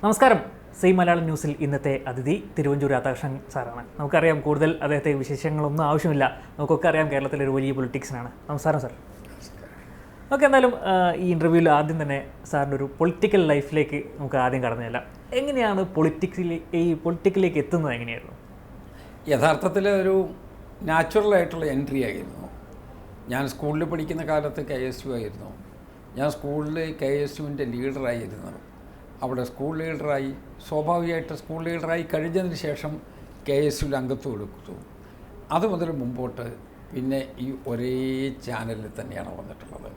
നമസ്കാരം. സി മലയാളം ന്യൂസിൽ ഇന്നത്തെ അതിഥി തിരുവഞ്ചൂർ രാധാകൃഷ്ണൻ സാറാണ്. നമുക്കറിയാം, കൂടുതൽ അദ്ദേഹത്തെ വിശേഷങ്ങളൊന്നും ആവശ്യമില്ല. നമുക്കൊക്കെ അറിയാം, കേരളത്തിലെ ഒരു വലിയ പൊളിറ്റിക്സിനാണ്. നമസ്കാരം സാർ. ഓക്കെ, എന്തായാലും ഈ ഇൻ്റർവ്യൂവിൽ ആദ്യം തന്നെ സാറിൻ്റെ ഒരു പൊളിറ്റിക്കൽ ലൈഫിലേക്ക് നമുക്ക് ആദ്യം കടന്നില്ല. എങ്ങനെയാണ് പൊളിറ്റിക്കലിലേക്ക് എത്തുന്നത്? എങ്ങനെയായിരുന്നു? യഥാർത്ഥത്തിൽ ഒരു നാച്ചുറലായിട്ടുള്ള എൻട്രി ആയിരുന്നു. ഞാൻ സ്കൂളിൽ പഠിക്കുന്ന കാലത്ത് KSU ആയിരുന്നു. ഞാൻ സ്കൂളിൽ KSUവിൻ്റെ ലീഡറായിരുന്നു. അവിടെ സ്കൂൾ ലീഡറായി, സ്വാഭാവികമായിട്ട് സ്കൂൾ ലീഡറായി കഴിഞ്ഞതിന് ശേഷം KSUവിൽ അംഗത്വം എടുത്തു. അത് മുതൽ മുമ്പോട്ട് പിന്നെ ഈ ഒരേ ചാനലിൽ തന്നെയാണ് വന്നിട്ടുള്ളത്.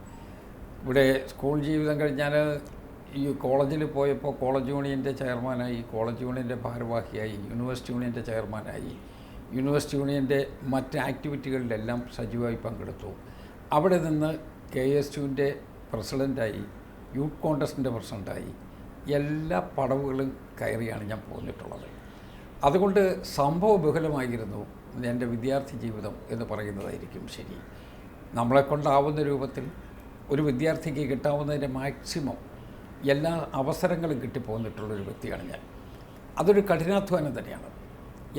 ഇവിടെ സ്കൂൾ ജീവിതം കഴിഞ്ഞാൽ ഈ കോളേജിൽ പോയപ്പോൾ കോളേജ് യൂണിയൻ്റെ ചെയർമാനായി, കോളേജ് യൂണിയൻ്റെ ഭാരവാഹിയായി, യൂണിവേഴ്സിറ്റി യൂണിയൻ്റെ ചെയർമാനായി, യൂണിവേഴ്സിറ്റി യൂണിയൻ്റെ മറ്റ് ആക്ടിവിറ്റികളിലെല്ലാം സജീവമായി പങ്കെടുത്തു. അവിടെ നിന്ന് KSUവിൻ്റെ പ്രസിഡൻ്റായി, യൂത്ത് കോൺഗ്രസിൻ്റെ പ്രസിഡൻ്റായി, എല്ലാ പടവുകളും കയറിയാണ് ഞാൻ പോന്നിട്ടുള്ളത്. അതുകൊണ്ട് സംഭവബഹുലമായിരുന്നു എൻ്റെ വിദ്യാർത്ഥി ജീവിതം എന്ന് പറയുന്നതായിരിക്കും ശരി. നമ്മളെക്കൊണ്ടാവുന്ന രൂപത്തിൽ ഒരു വിദ്യാർത്ഥിക്ക് കിട്ടാവുന്നതിൻ്റെ മാക്സിമം എല്ലാ അവസരങ്ങളും കിട്ടിപ്പോന്നിട്ടുള്ളൊരു വ്യക്തിയാണ് ഞാൻ. അതൊരു കഠിനാധ്വാനം തന്നെയാണ്.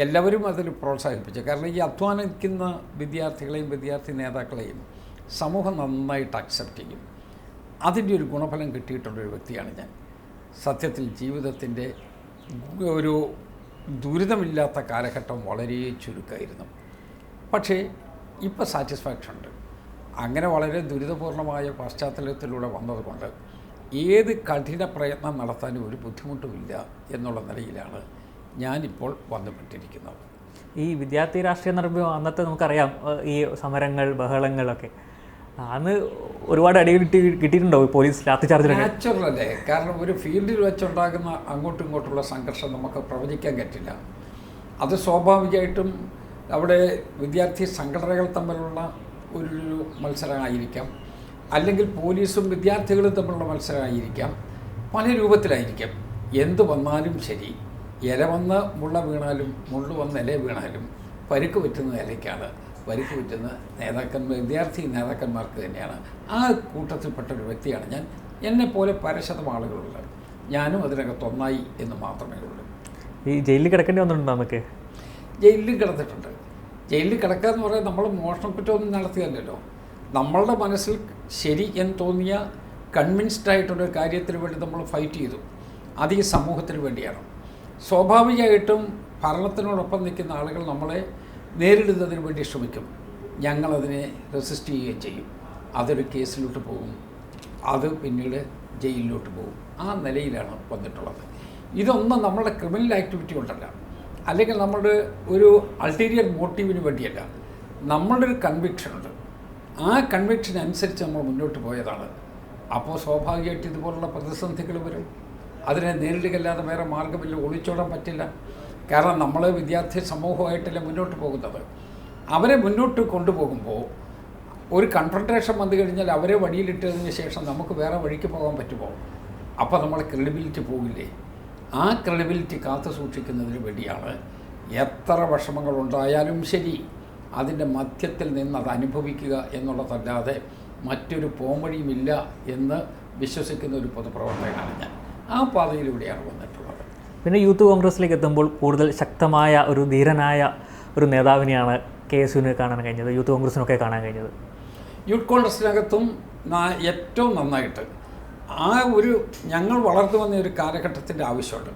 എല്ലാവരും അതിൽ പ്രോത്സാഹിപ്പിച്ചു. കാരണം ഈ അധ്വാനിക്കുന്ന വിദ്യാർത്ഥികളെയും വിദ്യാർത്ഥി നേതാക്കളെയും സമൂഹം നന്നായിട്ട് അക്സെപ്റ്റ് ചെയ്യും. അതിൻ്റെ ഒരു ഗുണഫലം കിട്ടിയിട്ടുള്ളൊരു വ്യക്തിയാണ് ഞാൻ. സത്യത്തിൽ ജീവിതത്തിൻ്റെ ഒരു ദുരിതമില്ലാത്ത കാലഘട്ടം വളരെ ചുരുക്കമായിരുന്നു. പക്ഷേ ഇപ്പോൾ സാറ്റിസ്ഫാക്ഷൻ ഉണ്ട്. അങ്ങനെ വളരെ ദുരിതപൂർണമായ പശ്ചാത്തലത്തിലൂടെ വന്നതുകൊണ്ട് ഏത് കഠിന പ്രയത്നം നടത്താനും ഒരു ബുദ്ധിമുട്ടുമില്ല എന്നുള്ള നിലയിലാണ് ഞാനിപ്പോൾ വന്നുപെട്ടിരിക്കുന്നത്. ഈ വിദ്യാർത്ഥി രാഷ്ട്രീയം എന്ന് പറയുമ്പോൾ അന്നത്തെ നമുക്കറിയാം, ഈ സമരങ്ങൾ, ബഹളങ്ങളൊക്കെ അന്ന് ഒരുപാട് അടി കിട്ടിയിട്ടുണ്ടോ പോലീസ് ലാത്തിചാർജ്? നാച്ചുറൽ അല്ലേ. കാരണം ഒരു ഫീൽഡിൽ വെച്ചുണ്ടാകുന്ന അങ്ങോട്ടും ഇങ്ങോട്ടുള്ള സംഘർഷം നമുക്ക് പ്രവചിക്കാൻ പറ്റില്ല. അത് സ്വാഭാവികമായിട്ടും അവിടെ വിദ്യാർത്ഥി സംഘടനകൾ തമ്മിലുള്ള ഒരു മത്സരമായിരിക്കാം, അല്ലെങ്കിൽ പോലീസും വിദ്യാർത്ഥികളും തമ്മിലുള്ള മത്സരമായിരിക്കാം, പല രൂപത്തിലായിരിക്കാം. എന്ത് വന്നാലും ശരി, ഇല വന്ന് മുള്ള വീണാലും മുള്ളു വന്ന് ഇല വീണാലും പരിക്ക് പറ്റുന്ന ഇലയ്ക്കാണ്. പരിക്ക് പറ്റുന്ന വിദ്യാർത്ഥി നേതാക്കന്മാർക്ക് തന്നെയാണ്. ആ കൂട്ടത്തിൽപ്പെട്ട ഒരു വ്യക്തിയാണ് ഞാൻ. എന്നെപ്പോലെ പരശതം ആളുകളുണ്ട്. ഞാനും അതിനകത്തൊന്നായി എന്ന് മാത്രമേ ഉള്ളൂ. ഈ ജയിലിൽ കിടക്കേണ്ടി വന്നിട്ടുണ്ടോ? നമുക്ക് ജയിലിൽ കിടന്നിട്ടുണ്ട്. ജയിലിൽ കിടക്കുക എന്ന് പറയുന്നത് നമ്മൾ മോഷണക്കുറ്റമൊന്നും നടത്തിയല്ലോ. നമ്മളുടെ മനസ്സിൽ ശരി എന്ന് തോന്നിയ കൺവിൻസ്ഡ് ആയിട്ടുള്ള കാര്യത്തിന് വേണ്ടി നമ്മൾ ഫൈറ്റ് ചെയ്തു. അത് ഈ സമൂഹത്തിന് വേണ്ടിയാണ്. സ്വാഭാവികമായിട്ടും ഭരണത്തിനോടൊപ്പം നിൽക്കുന്ന ആളുകൾ നമ്മളെ നേരിടുന്നതിന് വേണ്ടി ശ്രമിക്കും. ഞങ്ങളതിനെ റെസിസ്റ്റ് ചെയ്യുകയും ചെയ്യും. അതൊരു കേസിലോട്ട് പോകും, അത് പിന്നീട് ജയിലിലോട്ട് പോകും. ആ നിലയിലാണ് വന്നിട്ടുള്ളത്. ഇതൊന്നും നമ്മളുടെ ക്രിമിനൽ ആക്ടിവിറ്റി കൊണ്ടല്ല, അല്ലെങ്കിൽ നമ്മളുടെ ഒരു അൾട്ടീരിയർ മോട്ടീവിന് വേണ്ടിയല്ല. നമ്മളുടെ ഒരു കൺവിക്ഷനുണ്ട്. ആ കൺവിക്ഷൻ അനുസരിച്ച് നമ്മൾ മുന്നോട്ട് പോയതാണ്. അപ്പോൾ സ്വാഭാവികമായിട്ട് ഇതുപോലുള്ള പ്രതിസന്ധികൾ വരും. അതിനെ നേരിടുകയല്ലാതെ വേറെ മാർഗ്ഗമില്ല. ഒളിച്ചോടാൻ പറ്റില്ല. കാരണം നമ്മൾ വിദ്യാർത്ഥി സമൂഹമായിട്ടല്ലേ മുന്നോട്ട് പോകുന്നത്. അവരെ മുന്നോട്ട് കൊണ്ടുപോകുമ്പോൾ ഒരു കൺഫ്രണ്ടേഷൻ വന്നു കഴിഞ്ഞാൽ അവരെ വഴിയിലിട്ടതിന് ശേഷം നമുക്ക് വേറെ വഴിക്ക് പോകാൻ പറ്റുമോ? അപ്പോൾ നമ്മളെ ക്രെഡിബിലിറ്റി പോകില്ലേ? ആ ക്രെഡിബിലിറ്റി കാത്തു സൂക്ഷിക്കുന്നതിന് വേണ്ടിയാണ് എത്ര വിഷമങ്ങളുണ്ടായാലും ശരി അതിൻ്റെ മധ്യത്തിൽ നിന്ന് അത് അനുഭവിക്കുക എന്നുള്ളതല്ലാതെ മറ്റൊരു പോംവഴിയുമില്ല എന്ന് വിശ്വസിക്കുന്ന ഒരു പൊതുപ്രവർത്തകനാണ് ഞാൻ. ആ പാതയിലൂടെയാണ് വന്നിട്ടുള്ളത്. പിന്നെ യൂത്ത് കോൺഗ്രസിലേക്ക് എത്തുമ്പോൾ കൂടുതൽ ശക്തമായ ഒരു ധീരനായ ഒരു നേതാവിനെയാണ് KSUവിന് കാണാൻ കഴിഞ്ഞത്, യൂത്ത് കോൺഗ്രസിനൊക്കെ കാണാൻ കഴിഞ്ഞത്. യൂത്ത് കോൺഗ്രസിനകത്തും ഏറ്റവും നന്നായിട്ട് ഞങ്ങൾ വളർന്നു വന്ന ഒരു കാലഘട്ടത്തിൻ്റെ ആവശ്യമുണ്ട്.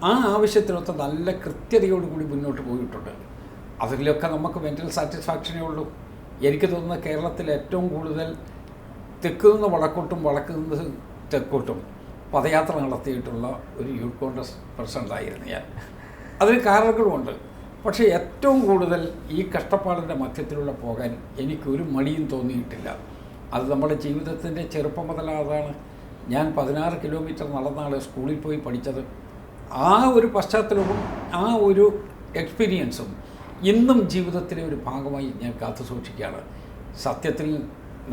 ആ ആവശ്യത്തിനൊത്ത് നല്ല കൃത്യതയോടുകൂടി മുന്നോട്ട് പോയിട്ടുണ്ട്. അതിലൊക്കെ നമുക്ക് മെൻ്റൽ സാറ്റിസ്ഫാക്ഷനേ ഉള്ളൂ. എനിക്ക് തോന്നുന്ന കേരളത്തിൽ ഏറ്റവും കൂടുതൽ തെക്ക് നിന്ന് വടക്കോട്ടും വടക്ക് നിന്ന് തെക്കോട്ടും പദയാത്ര നടത്തിയിട്ടുള്ള ഒരു യൂത്ത് കോൺഗ്രസ് പ്രസിഡൻ്റായിരുന്നു ഞാൻ. അതിന് കാരണങ്ങളുമുണ്ട്. പക്ഷേ ഏറ്റവും കൂടുതൽ ഈ കഷ്ടപ്പാടിൻ്റെ മധ്യത്തിലൂടെ പോകാൻ എനിക്കൊരു മടിയും തോന്നിയിട്ടില്ല. അത് നമ്മുടെ ജീവിതത്തിൻ്റെ ചെറുപ്പം മുതലാണ്. ഞാൻ 16 കിലോമീറ്റർ നടന്നാണ് സ്കൂളിൽ പോയി പഠിച്ചത്. ആ ഒരു പശ്ചാത്തലവും ആ ഒരു എക്സ്പീരിയൻസും ഇന്നും ജീവിതത്തിലെ ഒരു ഭാഗമായി ഞാൻ കാത്തു സൂക്ഷിക്കുകയാണ്. സത്യത്തിൽ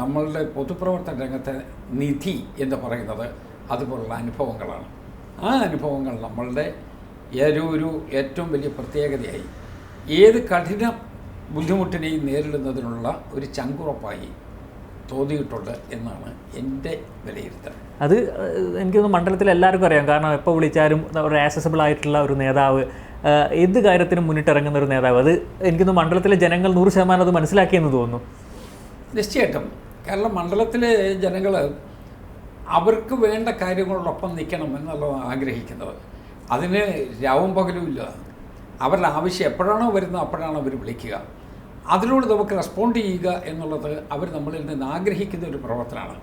നമ്മളുടെ പൊതുപ്രവർത്തന രംഗത്തെ നിധി എന്ന് പറയുന്നത് അതുപോലുള്ള അനുഭവങ്ങളാണ്. ആ അനുഭവങ്ങൾ നമ്മളുടെ ഒരു ഏറ്റവും വലിയ പ്രത്യേകതയായി ഏത് കഠിന ബുദ്ധിമുട്ടിനെയും നേരിടുന്നതിനുള്ള ഒരു ചങ്കുറപ്പായി തോന്നിയിട്ടുണ്ട് എന്നാണ് എൻ്റെ വിലയിരുത്തൽ. അത് എനിക്ക് തോന്നുന്നു മണ്ഡലത്തിൽ എല്ലാവർക്കും അറിയാം. കാരണം എപ്പോൾ വിളിച്ചാലും ഒരു ആക്സസിബിൾ ആയിട്ടുള്ള ഒരു നേതാവ്, ഏത് കാര്യത്തിനും മുന്നിട്ടിറങ്ങുന്ന ഒരു നേതാവ്. അത് എനിക്ക് തോന്നുന്നു മണ്ഡലത്തിലെ ജനങ്ങൾ 100% അത് മനസ്സിലാക്കിയെന്ന് തോന്നുന്നു. നിശ്ചയമായിട്ടും. കാരണം മണ്ഡലത്തിലെ ജനങ്ങൾ അവർക്ക് വേണ്ട കാര്യങ്ങളോടൊപ്പം നിൽക്കണം എന്നുള്ളത് ആഗ്രഹിക്കുന്നത്. അതിന് രാവും പകലും ഇല്ല. അവരുടെ ആവശ്യം എപ്പോഴാണോ വരുന്നത് അപ്പോഴാണ് അവർ വിളിക്കുക. അതിനോട് നമുക്ക് റെസ്പോണ്ട് ചെയ്യുക എന്നുള്ളത് അവർ നമ്മളിൽ നിന്ന് ആഗ്രഹിക്കുന്ന ഒരു പ്രവർത്തനമാണ്.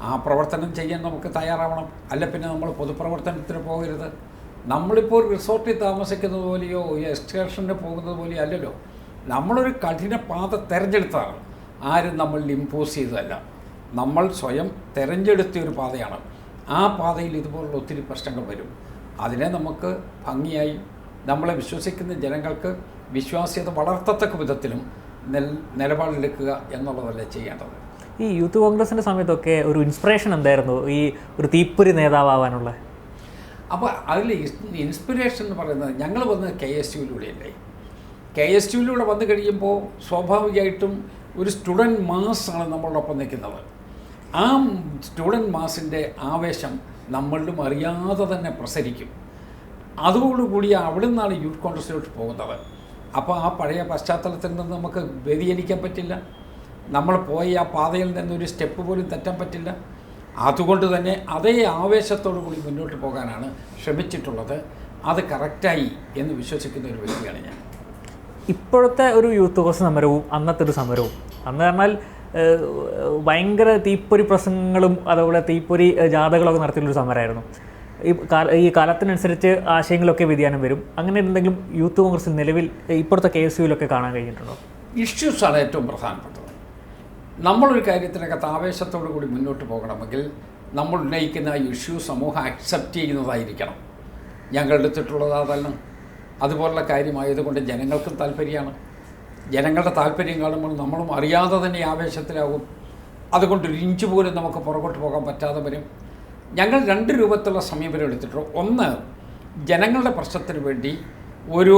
ആ പ്രവർത്തനം ചെയ്യാൻ നമുക്ക് തയ്യാറാവണം. അല്ല പിന്നെ നമ്മൾ പൊതുപ്രവർത്തനത്തിന് പോകരുത്. നമ്മളിപ്പോൾ ഒരു റിസോർട്ടിൽ താമസിക്കുന്നത് പോലെയോ എക്സ്കർഷന് പോകുന്നത് പോലെയോ അല്ലല്ലോ. നമ്മളൊരു കഠിന പാത തിരഞ്ഞെടുത്താണ്. ആരും നമ്മളിൽ ഇമ്പോസ് ചെയ്തതല്ല. നമ്മൾ സ്വയം തിരഞ്ഞെടുത്ത ഒരു പാതയാണ്. ആ പാതയിൽ ഇതുപോലുള്ള ഒത്തിരി പ്രശ്നങ്ങൾ വരും. അതിനെ നമുക്ക് ഭംഗിയായി നമ്മളെ വിശ്വസിക്കുന്ന ജനങ്ങൾക്ക് വിശ്വാസ്യത വളർത്തത്തക്ക വിധത്തിലും നിലപാടെടുക്കുക എന്നുള്ളതല്ലേ ചെയ്യേണ്ടത്. ഈ യൂത്ത് കോൺഗ്രസിൻ്റെ സമയത്തൊക്കെ ഒരു ഇൻസ്പിറേഷൻ എന്തായിരുന്നു ഈ ഒരു തീപ്പൊരി നേതാവാനുള്ള? അപ്പോൾ അതിൽ ഇൻസ്പിറേഷൻ എന്ന് പറയുന്നത് ഞങ്ങൾ വന്നത് KSUവിലൂടെയല്ലേ. KSUവിലൂടെ വന്നു കഴിയുമ്പോൾ സ്വാഭാവികമായിട്ടും ഒരു സ്റ്റുഡൻറ്റ് മാസാണ് നമ്മളോടൊപ്പം നിൽക്കുന്നത്. ആ സ്റ്റുഡൻറ്റ് മാസിൻ്റെ ആവേശം നമ്മളിലും അറിയാതെ തന്നെ പ്രസരിക്കും. അതോടുകൂടി അവിടെ നിന്നാണ് യൂത്ത് കോൺഗ്രസിലോട്ട് പോകുന്നത്. അപ്പോൾ ആ പഴയ പശ്ചാത്തലത്തിൽ നിന്ന് നമുക്ക് വ്യതിചലിക്കാൻ പറ്റില്ല. നമ്മൾ പോയി ആ പാതയിൽ നിന്നൊരു സ്റ്റെപ്പ് പോലും തെറ്റാൻ പറ്റില്ല. അതുകൊണ്ട് തന്നെ അതേ ആവേശത്തോടു കൂടി മുന്നോട്ട് പോകാനാണ് ശ്രമിച്ചിട്ടുള്ളത്. അത് കറക്റ്റായി എന്ന് വിശ്വസിക്കുന്ന ഒരു വ്യക്തിയാണ് ഞാൻ. ഇപ്പോഴത്തെ ഒരു യൂത്ത് കോൺഗ്രസ് സമരവും അന്നത്തെ ഒരു സമരവും, അന്ന് പറഞ്ഞാൽ ഭയങ്കര തീപ്പൊരി പ്രസംഗങ്ങളും അതുപോലെ തീപ്പൊരി ജാഥകളൊക്കെ നടത്തിയുള്ളൊരു സമരമായിരുന്നു. ഈ കാലത്തിനനുസരിച്ച് ആശയങ്ങളൊക്കെ വ്യതിയാനം വരും. അങ്ങനെ എന്തെങ്കിലും യൂത്ത് കോൺഗ്രസ് നിലവിൽ ഇപ്പോഴത്തെ KSUവിലൊക്കെ കാണാൻ കഴിഞ്ഞിട്ടുണ്ടോ? ഇഷ്യൂസാണ് ഏറ്റവും പ്രധാനപ്പെട്ടത്. നമ്മളൊരു കാര്യത്തിനകത്ത് ആവേശത്തോടു കൂടി മുന്നോട്ട് പോകണമെങ്കിൽ നമ്മൾ ഉന്നയിക്കുന്ന ആ ഇഷ്യൂ സമൂഹം അക്സെപ്റ്റ് ചെയ്യുന്നതായിരിക്കണം. ഞങ്ങളെടുത്തിട്ടുള്ളത് അതല്ല. അതുപോലുള്ള കാര്യമായതുകൊണ്ട് ജനങ്ങൾക്കും താല്പര്യമാണ്. ജനങ്ങളുടെ താല്പര്യം കാണുമ്പോൾ നമ്മളും അറിയാതെ തന്നെ ആവേശത്തിലാകും. അതുകൊണ്ട് ഒരു ഇഞ്ച് പോലും നമുക്ക് പുറകോട്ട് പോകാൻ പറ്റാതെ വരും. ഞങ്ങൾ 2 രൂപത്തിലുള്ള സമീപനം എടുത്തിട്ടുണ്ട്. ഒന്ന്, ജനങ്ങളുടെ പ്രശ്നത്തിന് വേണ്ടി ഒരു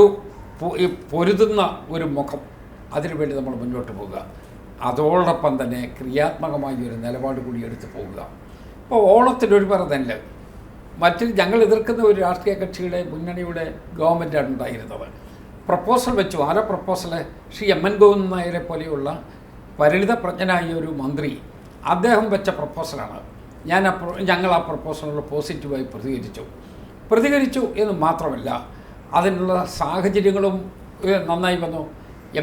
പൊരുതുന്ന ഒരു മുഖം, അതിനുവേണ്ടി നമ്മൾ മുന്നോട്ട് പോകുക. അതോടൊപ്പം തന്നെ ക്രിയാത്മകമായ ഒരു നിലപാട് കൂടി എടുത്ത് പോകുക. ഇപ്പോൾ ഓണത്തിനൊരു പറഞ്ഞല്ല, മറ്റ് ഞങ്ങൾ എതിർക്കുന്ന ഒരു രാഷ്ട്രീയ കക്ഷിയുടെ മുന്നണിയുടെ ഗവൺമെൻറ്റാണ് ഉണ്ടായിരുന്നത്. പ്രപ്പോസൽ വെച്ചു. ആരോ പ്രപ്പോസൽ ശ്രീ M.N. ഗോവിന്ദൻ നായരെ പോലെയുള്ള പരിണിതപ്രജ്ഞനായ ഒരു മന്ത്രി, അദ്ദേഹം വെച്ച പ്രപ്പോസലാണ്. ഞങ്ങൾ ആ പ്രപ്പോസലിനോട് പോസിറ്റീവായി പ്രതികരിച്ചു എന്ന് മാത്രമല്ല, അതിനുള്ള സാഹചര്യങ്ങളും നന്നായി വന്നു.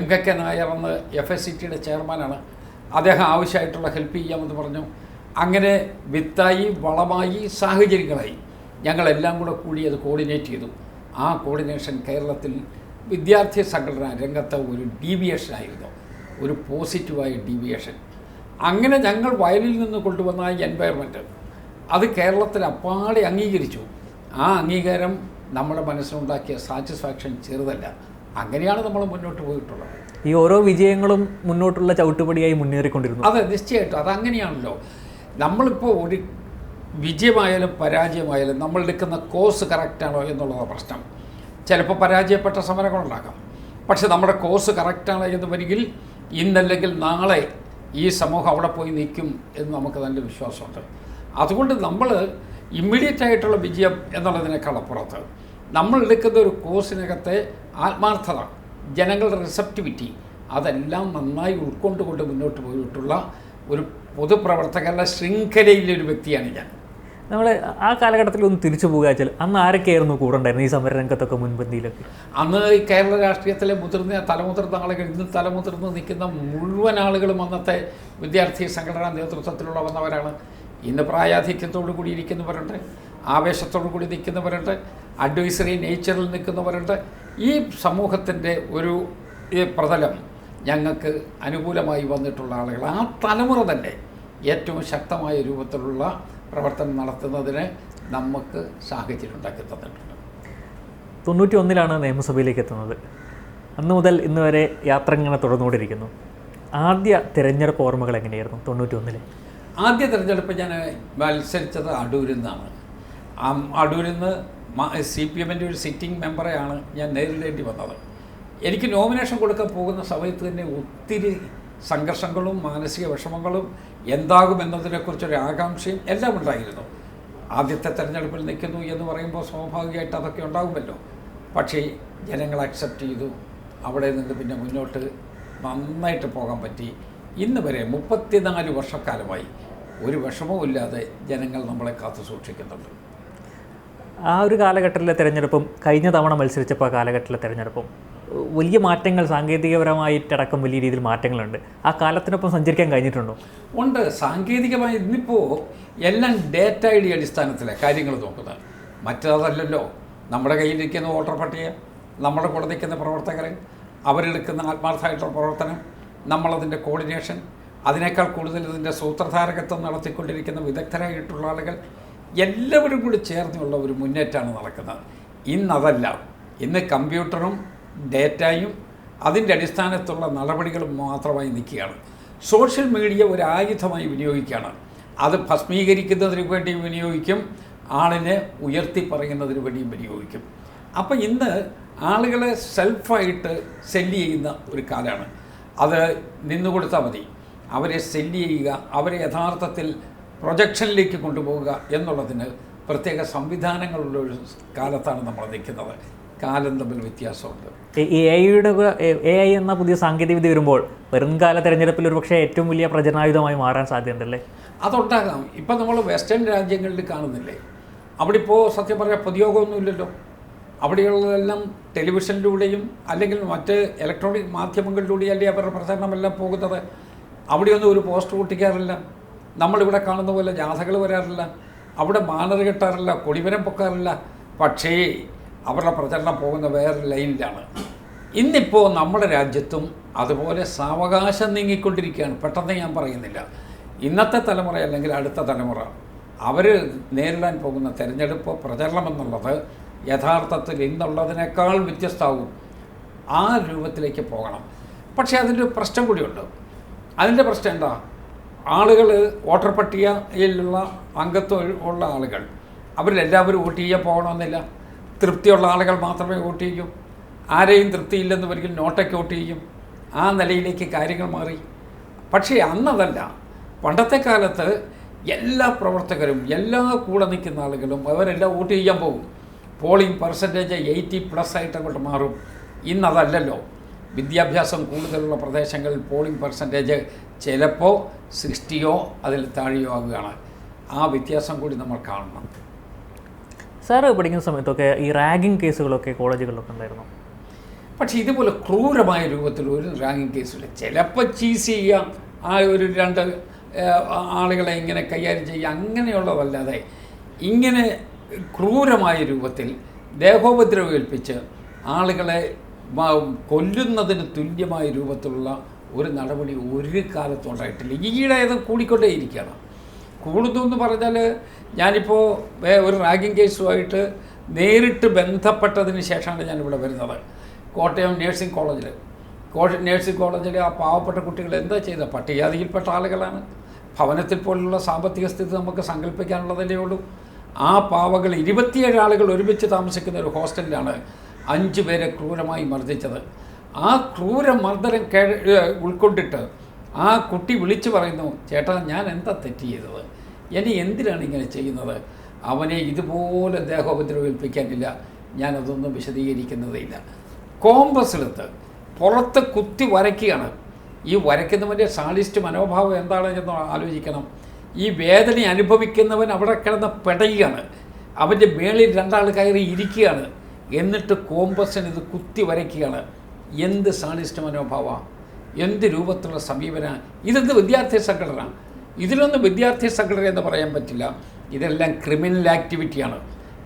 MKK നായർ അന്ന് FSCTയുടെ ചെയർമാനാണ്. അദ്ദേഹം ആവശ്യമായിട്ടുള്ള ഹെൽപ്പ് ചെയ്യാമെന്ന് പറഞ്ഞു. അങ്ങനെ വിത്തായി വളമായി സാഹചര്യങ്ങളായി ഞങ്ങളെല്ലാം കൂടി അത് കോർഡിനേറ്റ് ചെയ്തു. ആ കോർഡിനേഷൻ കേരളത്തിൽ വിദ്യാർത്ഥി സംഘടന രംഗത്ത് ഒരു ഡീവിയേഷനായിരുന്നു, ഒരു പോസിറ്റീവായ ഡീവിയേഷൻ. അങ്ങനെ ഞങ്ങൾ വയലിൽ നിന്ന് കൊണ്ടുവന്ന ആ എൻവയർമെൻറ്റ് അത് കേരളത്തിൽ അപ്പാടെ അംഗീകരിച്ചു. ആ അംഗീകാരം നമ്മുടെ മനസ്സിലുണ്ടാക്കിയ സാറ്റിസ്ഫാക്ഷൻ ചെറുതല്ല. അങ്ങനെയാണ് നമ്മൾ മുന്നോട്ട് പോയിട്ടുള്ളത്. ഈ ഓരോ വിജയങ്ങളും മുന്നോട്ടുള്ള ചവിട്ടുപടിയായി മുന്നേറിക്കൊണ്ടിരുന്നു. അതെ, നിശ്ചയമായിട്ടും അതങ്ങനെയാണല്ലോ. നമ്മളിപ്പോൾ ഒരു വിജയമായാലും പരാജയമായാലും നമ്മൾ എടുക്കുന്ന കോഴ്സ് കറക്റ്റാണോ എന്നുള്ളതാണ് പ്രശ്നം. ചിലപ്പോൾ പരാജയപ്പെട്ട സമരങ്ങളുണ്ടാകാം. പക്ഷെ നമ്മുടെ കോഴ്സ് കറക്റ്റാണ് എന്ന് വരികിൽ ഇന്നല്ലെങ്കിൽ നാളെ ഈ സമൂഹം അവിടെ പോയി നിൽക്കും എന്ന് നമുക്ക് നല്ല വിശ്വാസമുണ്ട്. അതുകൊണ്ട് നമ്മൾ ഇമ്മീഡിയറ്റ് ആയിട്ടുള്ള വിജയം എന്നുള്ളതിനേക്കാൾ അപ്പുറത്ത് നമ്മൾ എടുക്കുന്ന ഒരു കോഴ്സിനകത്തെ ആത്മാർത്ഥത, ജനങ്ങളുടെ റിസപ്റ്റിവിറ്റി, അതെല്ലാം നന്നായി ഉൾക്കൊണ്ടുകൊണ്ട് മുന്നോട്ട് പോയിട്ടുള്ള ഒരു പൊതുപ്രവർത്തകരുടെ ശൃംഖലയിലൊരു വ്യക്തിയാണ് ഞാൻ. നമ്മൾ ആ കാലഘട്ടത്തിൽ ഒന്ന് തിരിച്ചു പോകുക വെച്ചാൽ അന്ന് ആരൊക്കെയായിരുന്നു കൂടെ ഉണ്ടായിരുന്നു ഈ സമരരംഗത്തൊക്കെ മുൻപന്തിയിലൊക്കെ? അന്ന് ഈ കേരള രാഷ്ട്രീയത്തിലെ തലമുതിർന്ന ആളുകൾ, ഇന്ന് തലമുതിർന്ന് നിൽക്കുന്ന മുഴുവൻ ആളുകളും അന്നത്തെ വിദ്യാർത്ഥി സംഘടനാ നേതൃത്വത്തിലുള്ള വന്നവരാണ്. ഇന്ന് പ്രായാധിക്യത്തോടു കൂടി ഇരിക്കുന്നവരുണ്ട്, ആവേശത്തോടു കൂടി നിൽക്കുന്നവരുണ്ട്, അഡ്വൈസറി നേച്ചറിൽ നിൽക്കുന്നവരുണ്ട്. ഈ സമൂഹത്തിൻ്റെ ഒരു പ്രതലം ഞങ്ങൾക്ക് അനുകൂലമായി വന്നിട്ടുള്ള ആളുകൾ, ആ തലമുറ തന്നെ ഏറ്റവും ശക്തമായ രൂപത്തിലുള്ള പ്രവർത്തനം നടത്തുന്നതിന് നമുക്ക് സാഹചര്യം ഉണ്ടാക്കി തന്നിട്ടുണ്ട്. 91 നിയമസഭയിലേക്ക് എത്തുന്നത്. അന്ന് മുതൽ ഇന്ന് വരെ യാത്ര ഇങ്ങനെ തുടർന്നുകൊണ്ടിരിക്കുന്നു. ആദ്യ തിരഞ്ഞെടുപ്പ് ഓർമ്മകൾ എങ്ങനെയായിരുന്നു 91? ആദ്യ തിരഞ്ഞെടുപ്പ് ഞാൻ മത്സരിച്ചത് അടൂരിൽ നിന്നാണ്. അടൂരിൽ നിന്ന് CPMൻ്റെ ഒരു സിറ്റിംഗ് മെമ്പറെയാണ് ഞാൻ നേരിടേണ്ടി വന്നത്. എനിക്ക് നോമിനേഷൻ കൊടുക്കാൻ പോകുന്ന സമയത്ത് തന്നെ ഒത്തിരി സംഘർഷങ്ങളും മാനസിക വിഷമങ്ങളും എന്താകുമെന്നതിനെക്കുറിച്ചൊരു ആകാംക്ഷയും എല്ലാം ഉണ്ടായിരുന്നു. ആദ്യത്തെ തെരഞ്ഞെടുപ്പിൽ നിൽക്കുന്നു എന്ന് പറയുമ്പോൾ സ്വാഭാവികമായിട്ട് അതൊക്കെ ഉണ്ടാകുമല്ലോ. പക്ഷേ ജനങ്ങൾ അക്സെപ്റ്റ് ചെയ്തു. അവിടെ നിന്ന് പിന്നെ മുന്നോട്ട് നന്നായിട്ട് പോകാൻ പറ്റി. ഇന്ന് വരെ 34 വർഷക്കാലമായി ഒരു വിഷമവും ഇല്ലാതെ ജനങ്ങൾ നമ്മളെ കാത്തു സൂക്ഷിക്കുന്നുണ്ട്. ആ ഒരു കാലഘട്ടത്തിലെ തിരഞ്ഞെടുപ്പും കഴിഞ്ഞ തവണ മത്സരിച്ചപ്പോൾ ആ കാലഘട്ടത്തിലെ തിരഞ്ഞെടുപ്പും വലിയ മാറ്റങ്ങൾ സാങ്കേതികപരമായിട്ടടക്കം വലിയ രീതിയിൽ മാറ്റങ്ങളുണ്ട്. ആ കാലത്തിനൊപ്പം സഞ്ചരിക്കാൻ കഴിഞ്ഞിട്ടുണ്ടോ? ഉണ്ട്. സാങ്കേതികമായി ഇന്നിപ്പോൾ എല്ലാം ഡേറ്റ ഐ ഡി അടിസ്ഥാനത്തിലാണ് കാര്യങ്ങൾ നോക്കുന്നത്. മറ്റതല്ലല്ലോ. നമ്മുടെ കയ്യിലിരിക്കുന്ന വോട്ടർ പട്ടിക, നമ്മുടെ കൂടെ നിൽക്കുന്ന പ്രവർത്തകർ, അവരെടുക്കുന്ന ആത്മാർത്ഥമായിട്ടുള്ള പ്രവർത്തനം, നമ്മളതിൻ്റെ കോർഡിനേഷൻ, അതിനേക്കാൾ കൂടുതൽ ഇതിൻ്റെ സൂത്രധാരകത്വം നടത്തിക്കൊണ്ടിരിക്കുന്ന വിദഗ്ധരായിട്ടുള്ള ആളുകൾ എല്ലാവരും കൂടി ചേർന്നുള്ള ഒരു മുന്നേറ്റമാണ് നടക്കുന്നത്. ഇന്നതല്ല. ഇന്ന് കമ്പ്യൂട്ടറും ഡേറ്റയും അതിൻ്റെ അടിസ്ഥാനത്തുള്ള നടപടികളും മാത്രമായി നിൽക്കുകയാണ്. സോഷ്യൽ മീഡിയ ഒരു ആയുധമായി വിനിയോഗിക്കുകയാണ്. അത് ഭസ്മീകരിക്കുന്നതിന് വേണ്ടി വിനിയോഗിക്കും, ആളിനെ ഉയർത്തി പറയുന്നതിന് വേണ്ടിയും വിനിയോഗിക്കും. അപ്പോൾ ഇന്ന് ആളുകളെ സെൽഫായിട്ട് സെല്ല് ചെയ്യുന്ന ഒരു കാലമാണ്. അത് നിന്നുകൊടുത്താൽ മതി. അവരെ സെല്ല് ചെയ്യുക, അവരെ യഥാർത്ഥത്തിൽ പ്രൊജക്ഷനിലേക്ക് കൊണ്ടുപോവുക എന്നുള്ളതിന് പ്രത്യേക സംവിധാനങ്ങളുള്ളൊരു കാലത്താണ് നമ്മൾ നിൽക്കുന്നത്. കാലം തമ്മിൽ വ്യത്യാസമുണ്ട്. AI എന്ന പുതിയ സാങ്കേതികവിദ്യ വരുമ്പോൾ വരുംകാല തെരഞ്ഞെടുപ്പിൽ ഒരു പക്ഷേ ഏറ്റവും വലിയ പ്രചരണായുധമായി മാറാൻ സാധ്യതയുണ്ടല്ലേ? അതുണ്ടാകാം. ഇപ്പം നമ്മൾ വെസ്റ്റേൺ രാജ്യങ്ങളിൽ കാണുന്നില്ലേ, അവിടെ ഇപ്പോൾ സത്യം പറയാൻ പൊതുയോഗമൊന്നുമില്ലല്ലോ. അവിടെയുള്ളതെല്ലാം ടെലിവിഷനിലൂടെയും അല്ലെങ്കിൽ മറ്റ് ഇലക്ട്രോണിക് മാധ്യമങ്ങളിലൂടെയല്ലേ അവരുടെ പ്രചരണമെല്ലാം പോകുന്നത്. അവിടെയൊന്നും ഒരു പോസ്റ്റർ പൊട്ടിക്കാറില്ല. നമ്മളിവിടെ കാണുന്ന പോലെ ജാഥകൾ വരാറില്ല. അവിടെ ബാനർ കെട്ടാറില്ല, കൊടിമരം പൊക്കാറില്ല. പക്ഷേ അവരുടെ പ്രചരണം പോകുന്ന വേറെ ലൈനിലാണ്. ഇന്നിപ്പോൾ നമ്മുടെ രാജ്യത്തും അതുപോലെ സാവകാശം നീങ്ങിക്കൊണ്ടിരിക്കുകയാണ്. പെട്ടെന്ന് ഞാൻ പറയുന്നില്ല. ഇന്നത്തെ തലമുറ അല്ലെങ്കിൽ അടുത്ത തലമുറ അവർ നേരിടാൻ പോകുന്ന തെരഞ്ഞെടുപ്പ് പ്രചരണം എന്നുള്ളത് യഥാർത്ഥത്തിൽ ഇന്നുള്ളതിനേക്കാൾ വ്യത്യസ്തമാകും. ആ രൂപത്തിലേക്ക് പോകണം. പക്ഷേ അതിൻ്റെ പ്രശ്നം കൂടിയുണ്ട്. അതിൻ്റെ പ്രശ്നം എന്താ? ആളുകൾ വോട്ടർ പട്ടികയിലുള്ള അംഗത്വം ഉള്ള ആളുകൾ അവരിലെല്ലാവരും വോട്ട് ചെയ്യാൻ പോകണമെന്നില്ല. തൃപ്തിയുള്ള ആളുകൾ മാത്രമേ വോട്ട് ചെയ്യൂ. ആരെയും തൃപ്തിയില്ലെന്ന് ഒരിക്കലും നോട്ടയ്ക്ക് വോട്ട് ചെയ്യും. ആ നിലയിലേക്ക് കാര്യങ്ങൾ മാറി. പക്ഷേ അന്നതല്ല. പണ്ടത്തെ കാലത്ത് എല്ലാ പ്രവർത്തകരും എല്ലാ കൂടെ നിൽക്കുന്ന ആളുകളും അവരെല്ലാം വോട്ട് ചെയ്യാൻ പോകും. പോളിംഗ് പെർസെൻറ്റേജ് 80+ ആയിട്ട് അങ്ങോട്ട് മാറും. ഇന്നതല്ലല്ലോ. വിദ്യാഭ്യാസം കൂടുതലുള്ള പ്രദേശങ്ങളിൽ പോളിംഗ് പെർസെൻറ്റേജ് ചിലപ്പോൾ 60 അതിൽ താഴെയോ ആകുകയാണ്. ആ വ്യത്യാസം കൂടി നമ്മൾ കാണണം. സാറ് പഠിക്കുന്ന സമയത്തൊക്കെ ഈ റാഗിങ് കേസുകളൊക്കെ കോളേജുകളിലൊക്കെ ഉണ്ടായിരുന്നു. പക്ഷേ ഇതുപോലെ ക്രൂരമായ രൂപത്തിൽ ഒരു റാഗിങ് കേസില്ല. ചിലപ്പോൾ ചീസ് ചെയ്യുക, ആ ഒരു 2 ആളുകളെ ഇങ്ങനെ കൈകാര്യം ചെയ്യുക, അങ്ങനെയുള്ളതല്ലാതെ ഇങ്ങനെ ക്രൂരമായ രൂപത്തിൽ ദേഹോപദ്രവം ഏൽപ്പിച്ച് ആളുകളെ കൊല്ലുന്നതിന് തുല്യമായ രൂപത്തിലുള്ള ഒരു നടപടി ഒരു കാലത്തും ഉണ്ടായിട്ടില്ല. ഈയിടെ ഇത് കൂടിക്കൊണ്ടേയിരിക്കുകയാണ്. കൂടുന്നു എന്ന് പറഞ്ഞാൽ ഞാനിപ്പോൾ ഒരു റാഗിങ് കേസുമായിട്ട് നേരിട്ട് ബന്ധപ്പെട്ടതിന് ശേഷമാണ് ഞാനിവിടെ വരുന്നത്. കോട്ടയം നേഴ്സിംഗ് കോളേജിൽ ആ പാവപ്പെട്ട കുട്ടികൾ എന്താ ചെയ്തത്? പട്ടികജാതിയിൽപ്പെട്ട ആളുകളാണ്. ഭവനത്തിൽ പോലുള്ള സാമ്പത്തിക സ്ഥിതി നമുക്ക് സങ്കല്പിക്കാനുള്ളതല്ലേ ഉള്ളൂ. ആ പാവകൾ 27 ആളുകൾ ഒരുമിച്ച് താമസിക്കുന്ന ഒരു ഹോസ്റ്റലിലാണ് 5 പേരെ ക്രൂരമായി മർദ്ദിച്ചത്. ആ ക്രൂരമർദ്ദനം ഉൾക്കൊണ്ടിട്ട് ആ കുട്ടി വിളിച്ചു പറയുന്നു, ചേട്ടാ ഞാൻ എന്താ തെറ്റ് ചെയ്തത്? എന്നെ എന്തിനാണ് ഇങ്ങനെ ചെയ്യുന്നത്? അവനെ ഇതുപോലെ ദേഹോപദ്രവേൽപ്പിക്കാനില്ല. ഞാനതൊന്നും വിശദീകരിക്കുന്നതേയില്ല. കോമ്പസിലെടുത്ത് പുറത്ത് കുത്തി വരയ്ക്കുകയാണ്. ഈ വരയ്ക്കുന്നവൻ്റെ സാഡിസ്റ്റ് മനോഭാവം എന്താണെന്ന് ആലോചിക്കണം. ഈ വേദന അനുഭവിക്കുന്നവൻ അവിടെ കിടന്ന് പെടയുകയാണ്. അവൻ്റെ മേളിൽ 2 ആൾ കയറി ഇരിക്കുകയാണ്. എന്നിട്ട് കോമ്പസിന് ഇത് കുത്തി വരയ്ക്കുകയാണ്. എന്ത് സാഡിസ്റ്റ് മനോഭാവമാണ്, എന്ത് രൂപത്തിലുള്ള സമീപന! ഇതെന്ത് വിദ്യാർത്ഥി സംഘടന? ഇതിലൊന്നും വിദ്യാർത്ഥി സംഘടന എന്ന് പറയാൻ പറ്റില്ല. ഇതെല്ലാം ക്രിമിനൽ ആക്ടിവിറ്റിയാണ്.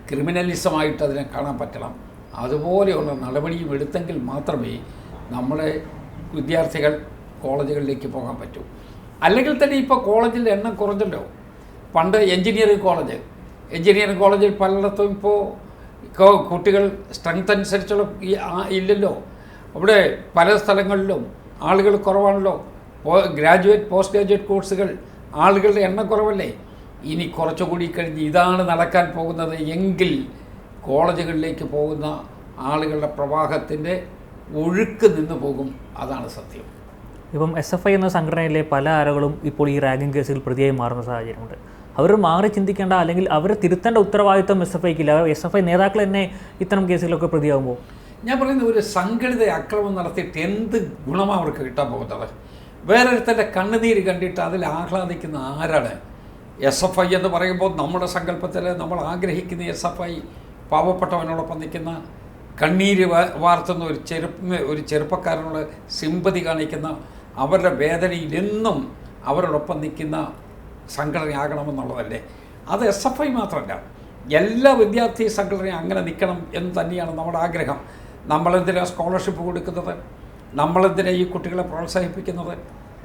ക്രിമിനലിസമായിട്ട് അതിനെ കാണാൻ പറ്റണം. അതുപോലെയുള്ള നടപടിയും എടുത്തെങ്കിൽ മാത്രമേ നമ്മുടെ വിദ്യാർത്ഥികൾ കോളേജുകളിലേക്ക് പോകാൻ പറ്റൂ. അല്ലെങ്കിൽ തന്നെ ഇപ്പോൾ കോളേജിൻ്റെ എണ്ണം കുറഞ്ഞല്ലോ. പണ്ട് എൻജിനീയറിംഗ് കോളേജിൽ പലയിടത്തും ഇപ്പോൾ കുട്ടികൾ സ്ട്രെങ്ത് അനുസരിച്ചുള്ള ഇല്ലല്ലോ. അവിടെ പല സ്ഥലങ്ങളിലും ആളുകൾ കുറവാണല്ലോ. ഗ്രാജുവേറ്റ് പോസ്റ്റ് ഗ്രാജുവേറ്റ് കോഴ്സുകൾ ആളുകളുടെ എണ്ണം കുറവല്ലേ. ഇനി കുറച്ചുകൂടി കഴിഞ്ഞ് ഇതാണ് നടക്കാൻ പോകുന്നത് എങ്കിൽ കോളേജുകളിലേക്ക് പോകുന്ന ആളുകളുടെ പ്രവാഹത്തിൻ്റെ ഒഴുക്ക് നിന്ന് പോകും. അതാണ് സത്യം. ഇപ്പം SFI എന്ന സംഘടനയിലെ പല ആളുകളും ഇപ്പോൾ ഈ റാഗിംഗ് കേസിൽ പ്രതിയായി മാറുന്ന സാഹചര്യമുണ്ട്. അവർ മാറി ചിന്തിക്കേണ്ട, അല്ലെങ്കിൽ അവരെ തിരുത്തേണ്ട ഉത്തരവാദിത്വം SFIക്കില്ല. SFI നേതാക്കൾ തന്നെ ഇത്തരം കേസുകളൊക്കെ പ്രതിയാകുമ്പോൾ ഞാൻ പറയുന്ന ഒരു സംഘടിത അക്രമം നടത്തിയിട്ട് എന്ത് ഗുണമാണ് അവർക്ക് കിട്ടാൻ പോകുന്നത്? വേറൊരുത്തൻ്റെ കണ്ണുനീര് കണ്ടിട്ട് അതിൽ ആഹ്ലാദിക്കുന്ന ആരാണ്? SFI എന്ന് പറയുമ്പോൾ നമ്മുടെ സങ്കല്പത്തിൽ നമ്മൾ ആഗ്രഹിക്കുന്ന SFI പാവപ്പെട്ടവനോടൊപ്പം നിൽക്കുന്ന, കണ്ണീര് വാർത്തുന്ന ഒരു ചെറുപ്പക്കാരനോട് സിമ്പതി കാണിക്കുന്ന, അവരുടെ വേദനയിൽ എന്നും അവരോടൊപ്പം നിൽക്കുന്ന സംഘടനയാകണമെന്നുള്ളതല്ലേ? അത് SFI മാത്രമല്ല, എല്ലാ വിദ്യാർത്ഥി സംഘടനയും അങ്ങനെ നിൽക്കണം എന്ന് തന്നെയാണ് നമ്മുടെ ആഗ്രഹം. നമ്മളെന്തിനാണ് സ്കോളർഷിപ്പ് കൊടുക്കുന്നത്? നമ്മളെന്തിനാണ് ഈ കുട്ടികളെ പ്രോത്സാഹിപ്പിക്കുന്നത്?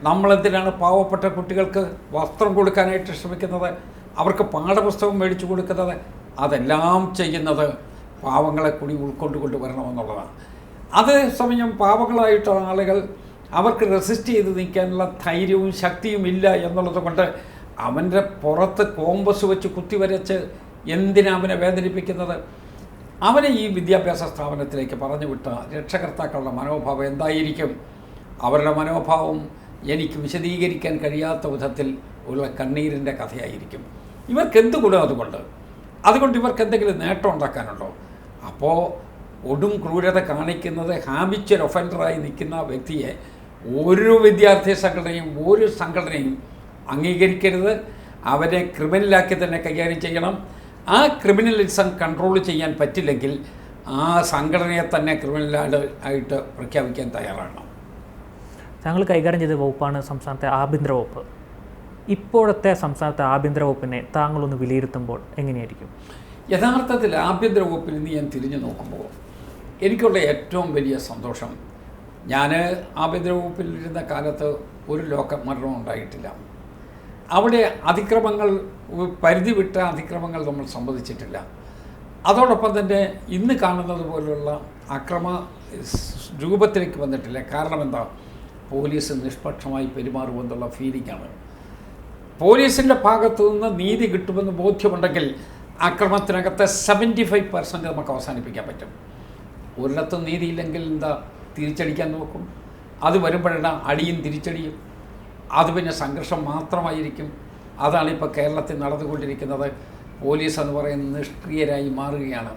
നമ്മളെന്തിനാണ് പാവപ്പെട്ട കുട്ടികൾക്ക് വസ്ത്രം കൊടുക്കാനായിട്ട് ശ്രമിക്കുന്നത്? അവർക്ക് പാഠപുസ്തകം മേടിച്ചു കൊടുക്കുന്നത്? അതെല്ലാം ചെയ്യുന്നത് പാവങ്ങളെ കൂടി ഉൾക്കൊണ്ടുകൊണ്ട് വരണമെന്നുള്ളതാണ്. അതേസമയം പാവങ്ങളായിട്ടുള്ള ആളുകൾ അവർക്ക് റെസിസ്റ്റ് ചെയ്ത് നിൽക്കാനുള്ള ധൈര്യവും ശക്തിയും ഇല്ല എന്നുള്ളത് കൊണ്ട് അവൻ്റെ പുറത്ത് കോമ്പസ് വെച്ച് കുത്തിവരച്ച് എന്തിനാ അവനെ വേദനിപ്പിക്കുന്നത്? അവനെ ഈ വിദ്യാഭ്യാസ സ്ഥാപനത്തിലേക്ക് പറഞ്ഞു വിട്ട രക്ഷകർത്താക്കളുടെ മനോഭാവം എന്തായിരിക്കും? അവരുടെ മനോഭാവം എനിക്ക് വിശദീകരിക്കാൻ കഴിയാത്ത വിധത്തിൽ ഉള്ള കണ്ണീരിൻ്റെ കഥയായിരിക്കും. ഇവർക്കെന്ത് ഗുണം അതുകൊണ്ട് ഇവർക്ക് എന്തെങ്കിലും നേട്ടം ഉണ്ടാക്കാനുണ്ടോ? അപ്പോൾ ഒടും ക്രൂരത കാണിക്കുന്നത് ഹാബിച്വൽ ഒഫൻഡറായി നിൽക്കുന്ന വ്യക്തിയെ ഒരു വിദ്യാർത്ഥി സംഘടനയും ഒരു സംഘടനയും അംഗീകരിക്കരുത്. അവരെ ക്രിമിനലാക്കി തന്നെ കൈകാര്യം ചെയ്യണം. ആ ക്രിമിനലിസം കൺട്രോൾ ചെയ്യാൻ പറ്റില്ലെങ്കിൽ ആ സംഘടനയെ തന്നെ ക്രിമിനലായിട്ട് പ്രഖ്യാപിക്കാൻ തയ്യാറാണ്. താങ്കൾ കൈകാര്യം ചെയ്ത വകുപ്പാണ് സംസ്ഥാനത്തെ ആഭ്യന്തര വകുപ്പ്. ഇപ്പോഴത്തെ സംസ്ഥാനത്തെ ആഭ്യന്തര വകുപ്പിനെ താങ്കളൊന്ന് വിലയിരുത്തുമ്പോൾ എങ്ങനെയായിരിക്കും? യഥാർത്ഥത്തിൽ ആഭ്യന്തര വകുപ്പിൽ നിന്ന് ഞാൻ തിരിഞ്ഞു നോക്കുമ്പോൾ എനിക്കുള്ള ഏറ്റവും വലിയ സന്തോഷം, ഞാൻ ആഭ്യന്തര വകുപ്പിലിരുന്ന കാലത്ത് ഒരു ലോകമരണം ഉണ്ടായിട്ടില്ല. അവിടെ അതിക്രമങ്ങൾ, പരിധി വിട്ട അതിക്രമങ്ങൾ നമ്മൾ സംവദിച്ചിട്ടില്ല. അതോടൊപ്പം തന്നെ ഇന്ന് കാണുന്നത് പോലുള്ള അക്രമ രൂപത്തിലേക്ക് വന്നിട്ടില്ല. കാരണം എന്താ? പോലീസ് നിഷ്പക്ഷമായി പെരുമാറുമെന്നുള്ള ഫീലിംഗാണ്. പോലീസിൻ്റെ ഭാഗത്തു നിന്ന് നീതി കിട്ടുമെന്ന് ബോധ്യമുണ്ടെങ്കിൽ അക്രമത്തിനകത്ത് 75% നമുക്ക് അവസാനിപ്പിക്കാൻ പറ്റും. ഒരിടത്തും നീതിയില്ലെങ്കിൽ എന്താ? തിരിച്ചടിക്കാൻ നോക്കും. അത് വരുമ്പോഴാണ് അടിയും തിരിച്ചടിയും. അത് പിന്നെ സംഘർഷം മാത്രമായിരിക്കും. അതാണ് ഇപ്പോൾ കേരളത്തിൽ നടന്നുകൊണ്ടിരിക്കുന്നത്. പോലീസ് എന്ന് പറയുന്നത് നിഷ്ക്രിയരായി മാറുകയാണ്.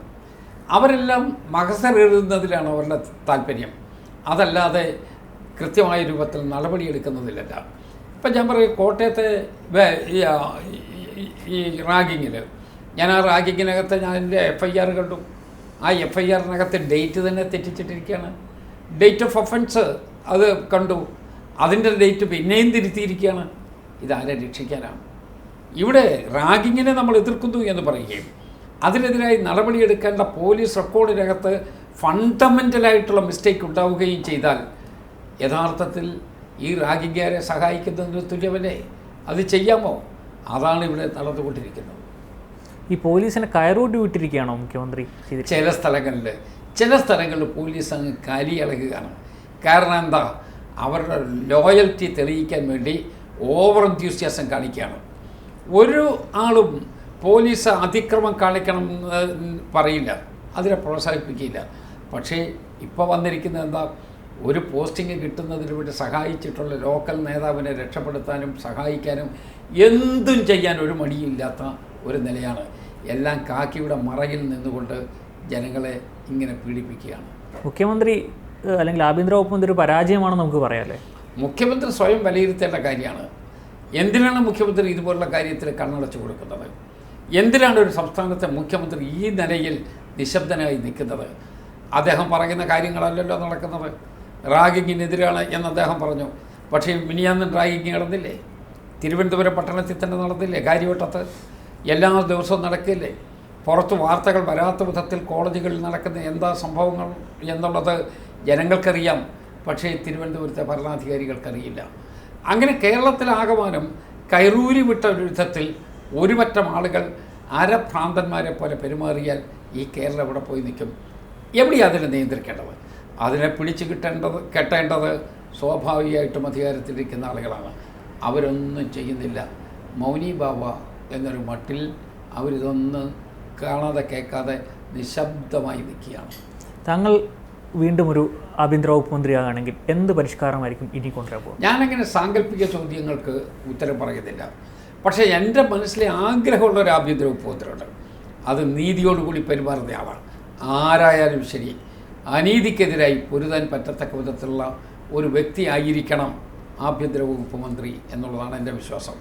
അവരെല്ലാം മകസറെഴുതുന്നതിലാണ് അവരുടെ താല്പര്യം, അതല്ലാതെ കൃത്യമായ രൂപത്തിൽ നടപടിയെടുക്കുന്നതിലല്ല. ഇപ്പം ഞാൻ പറയും, കോട്ടയത്തെ ഈ റാഗിങ്ങിൽ, ഞാൻ ആ റാഗിങ്ങിനകത്ത് ഞാൻ എൻ്റെ FIR കണ്ടു. ആ FIRനകത്ത് ഡേറ്റ് തന്നെ തെറ്റിച്ചിട്ടിരിക്കുകയാണ്. ഡേറ്റ് ഓഫ് ഒഫൻസ് അത് കണ്ടു, അതിൻ്റെ ഡേറ്റ് പിന്നെയും തിരുത്തിയിരിക്കുകയാണ്. ഇതാരെ രക്ഷിക്കാനാണ്? ഇവിടെ റാഗിങ്ങിനെ നമ്മൾ എതിർക്കുന്നു എന്ന് പറയുകയും അതിനെതിരായി നടപടിയെടുക്കേണ്ട പോലീസ് റെക്കോർഡിനകത്ത് ഫണ്ടമെൻ്റലായിട്ടുള്ള മിസ്റ്റേക്ക് ഉണ്ടാവുകയും ചെയ്താൽ യഥാർത്ഥത്തിൽ ഈ റാഗിങ്ങുകാരെ സഹായിക്കുന്നതിന് തുല്യമല്ലേ? അത് ചെയ്യാമോ? അതാണ് ഇവിടെ നടന്നുകൊണ്ടിരിക്കുന്നത്. ഈ പോലീസിനെ കയറൂട്ടി വിട്ടിരിക്കുകയാണോ മുഖ്യമന്ത്രി? ചില സ്ഥലങ്ങളിൽ പോലീസ് അങ്ങ് കലിയിളകുകയാണ്. കാരണം എന്താ? അവരുടെ ലോയൽറ്റി തെളിയിക്കാൻ വേണ്ടി ഓവർ എൻത്യൂസിയാസം കാണിക്കുകയാണ്. ഒരു ആളും പോലീസ് അതിക്രമം കാണിക്കണം പറയില്ല, അതിനെ പ്രോത്സാഹിപ്പിക്കില്ല. പക്ഷേ ഇപ്പോൾ വന്നിരിക്കുന്നത് എന്താ? ഒരു പോസ്റ്റിംഗ് കിട്ടുന്നതിന് വേണ്ടി സഹായിച്ചിട്ടുള്ള ലോക്കൽ നേതാവിനെ രക്ഷപ്പെടുത്താനും സഹായിക്കാനും എന്തും ചെയ്യാൻ ഒരു മടിയില്ലാത്ത ഒരു നിലയാണ്. എല്ലാം കാക്കിയുടെ മറയിൽ നിന്നുകൊണ്ട് ജനങ്ങളെ ഇങ്ങനെ പീഡിപ്പിക്കുകയാണ്. മുഖ്യമന്ത്രി അല്ലെങ്കിൽ ആഭ്യന്തര വകുപ്പ് ഒരു പരാജയമാണെന്ന് നമുക്ക് പറയാമല്ലേ? മുഖ്യമന്ത്രി സ്വയം വിലയിരുത്തേണ്ട കാര്യമാണ്. എന്തിനാണ് മുഖ്യമന്ത്രി ഇതുപോലുള്ള കാര്യത്തിൽ കണ്ണടച്ചു കൊടുക്കുന്നത്? എന്തിനാണ് ഒരു സംസ്ഥാനത്തെ മുഖ്യമന്ത്രി ഈ നിലയിൽ നിശബ്ദനായി നിൽക്കുന്നത്? അദ്ദേഹം പറയുന്ന കാര്യങ്ങളല്ലല്ലോ നടക്കുന്നത്. റാഗിങ്ങിനെതിരാണ് എന്ന് അദ്ദേഹം പറഞ്ഞു. പക്ഷേ മിനിയാന്ന് റാഗിങ് നടന്നില്ലേ? തിരുവനന്തപുരം പട്ടണത്തിൽ തന്നെ നടന്നില്ലേ? കാര്യവട്ടത്ത് എല്ലാ ദിവസവും നടക്കില്ലേ? പുറത്ത് വാർത്തകൾ വരാത്ത വിധത്തിൽ കോളേജുകളിൽ നടക്കുന്ന എന്താ സംഭവങ്ങൾ എന്നുള്ളത് ജനങ്ങൾക്കറിയാം. പക്ഷേ തിരുവനന്തപുരത്തെ ഭരണാധികാരികൾക്കറിയില്ല. അങ്ങനെ കേരളത്തിലാകമാനം കൈറൂരി വിട്ട ഒരു വിധത്തിൽ ഒരുപറ്റം ആളുകൾ അരഭ്രാന്തന്മാരെ പോലെ പെരുമാറിയാൽ ഈ കേരളം എവിടെ പോയി നിൽക്കും? എവിടെയാണ് അതിനെ നിയന്ത്രിക്കേണ്ടത്? അതിനെ പിടിച്ചു കെട്ടേണ്ടത് സ്വാഭാവികമായിട്ടും അധികാരത്തിലിരിക്കുന്ന ആളുകളാണ്. അവരൊന്നും ചെയ്യുന്നില്ല. മൗനി ബാബ എന്നൊരു മട്ടിൽ അവരിതൊന്നും കാണാതെ കേൾക്കാതെ നിശബ്ദമായി നിൽക്കുകയാണ്. താങ്കൾ വീണ്ടും ഒരു ആഭ്യന്തര വകുപ്പ് മന്ത്രിയാകുകയാണെങ്കിൽ എന്ത് പരിഷ്കാരമായിരിക്കും ഇനി കൊണ്ടുവരാൻ പോകുന്നത്? ഞാനങ്ങനെ സാങ്കല്പിക ചോദ്യങ്ങൾക്ക് ഉത്തരം പറയുന്നില്ല. പക്ഷേ എൻ്റെ മനസ്സിലെ ആഗ്രഹമുള്ള ഒരു ആഭ്യന്തര വകുപ്പ് മന്ത്രിയുണ്ട്. അത് നീതിയോടുകൂടി പെരുമാറുന്ന ആളാണ്. ആരായാലും ശരി, അനീതിക്കെതിരായി പൊരുതാൻ പറ്റത്തക്ക വിധത്തിലുള്ള ഒരു വ്യക്തി ആയിരിക്കണം ആഭ്യന്തര വകുപ്പ് മന്ത്രി എന്നുള്ളതാണ് എൻ്റെ വിശ്വാസം.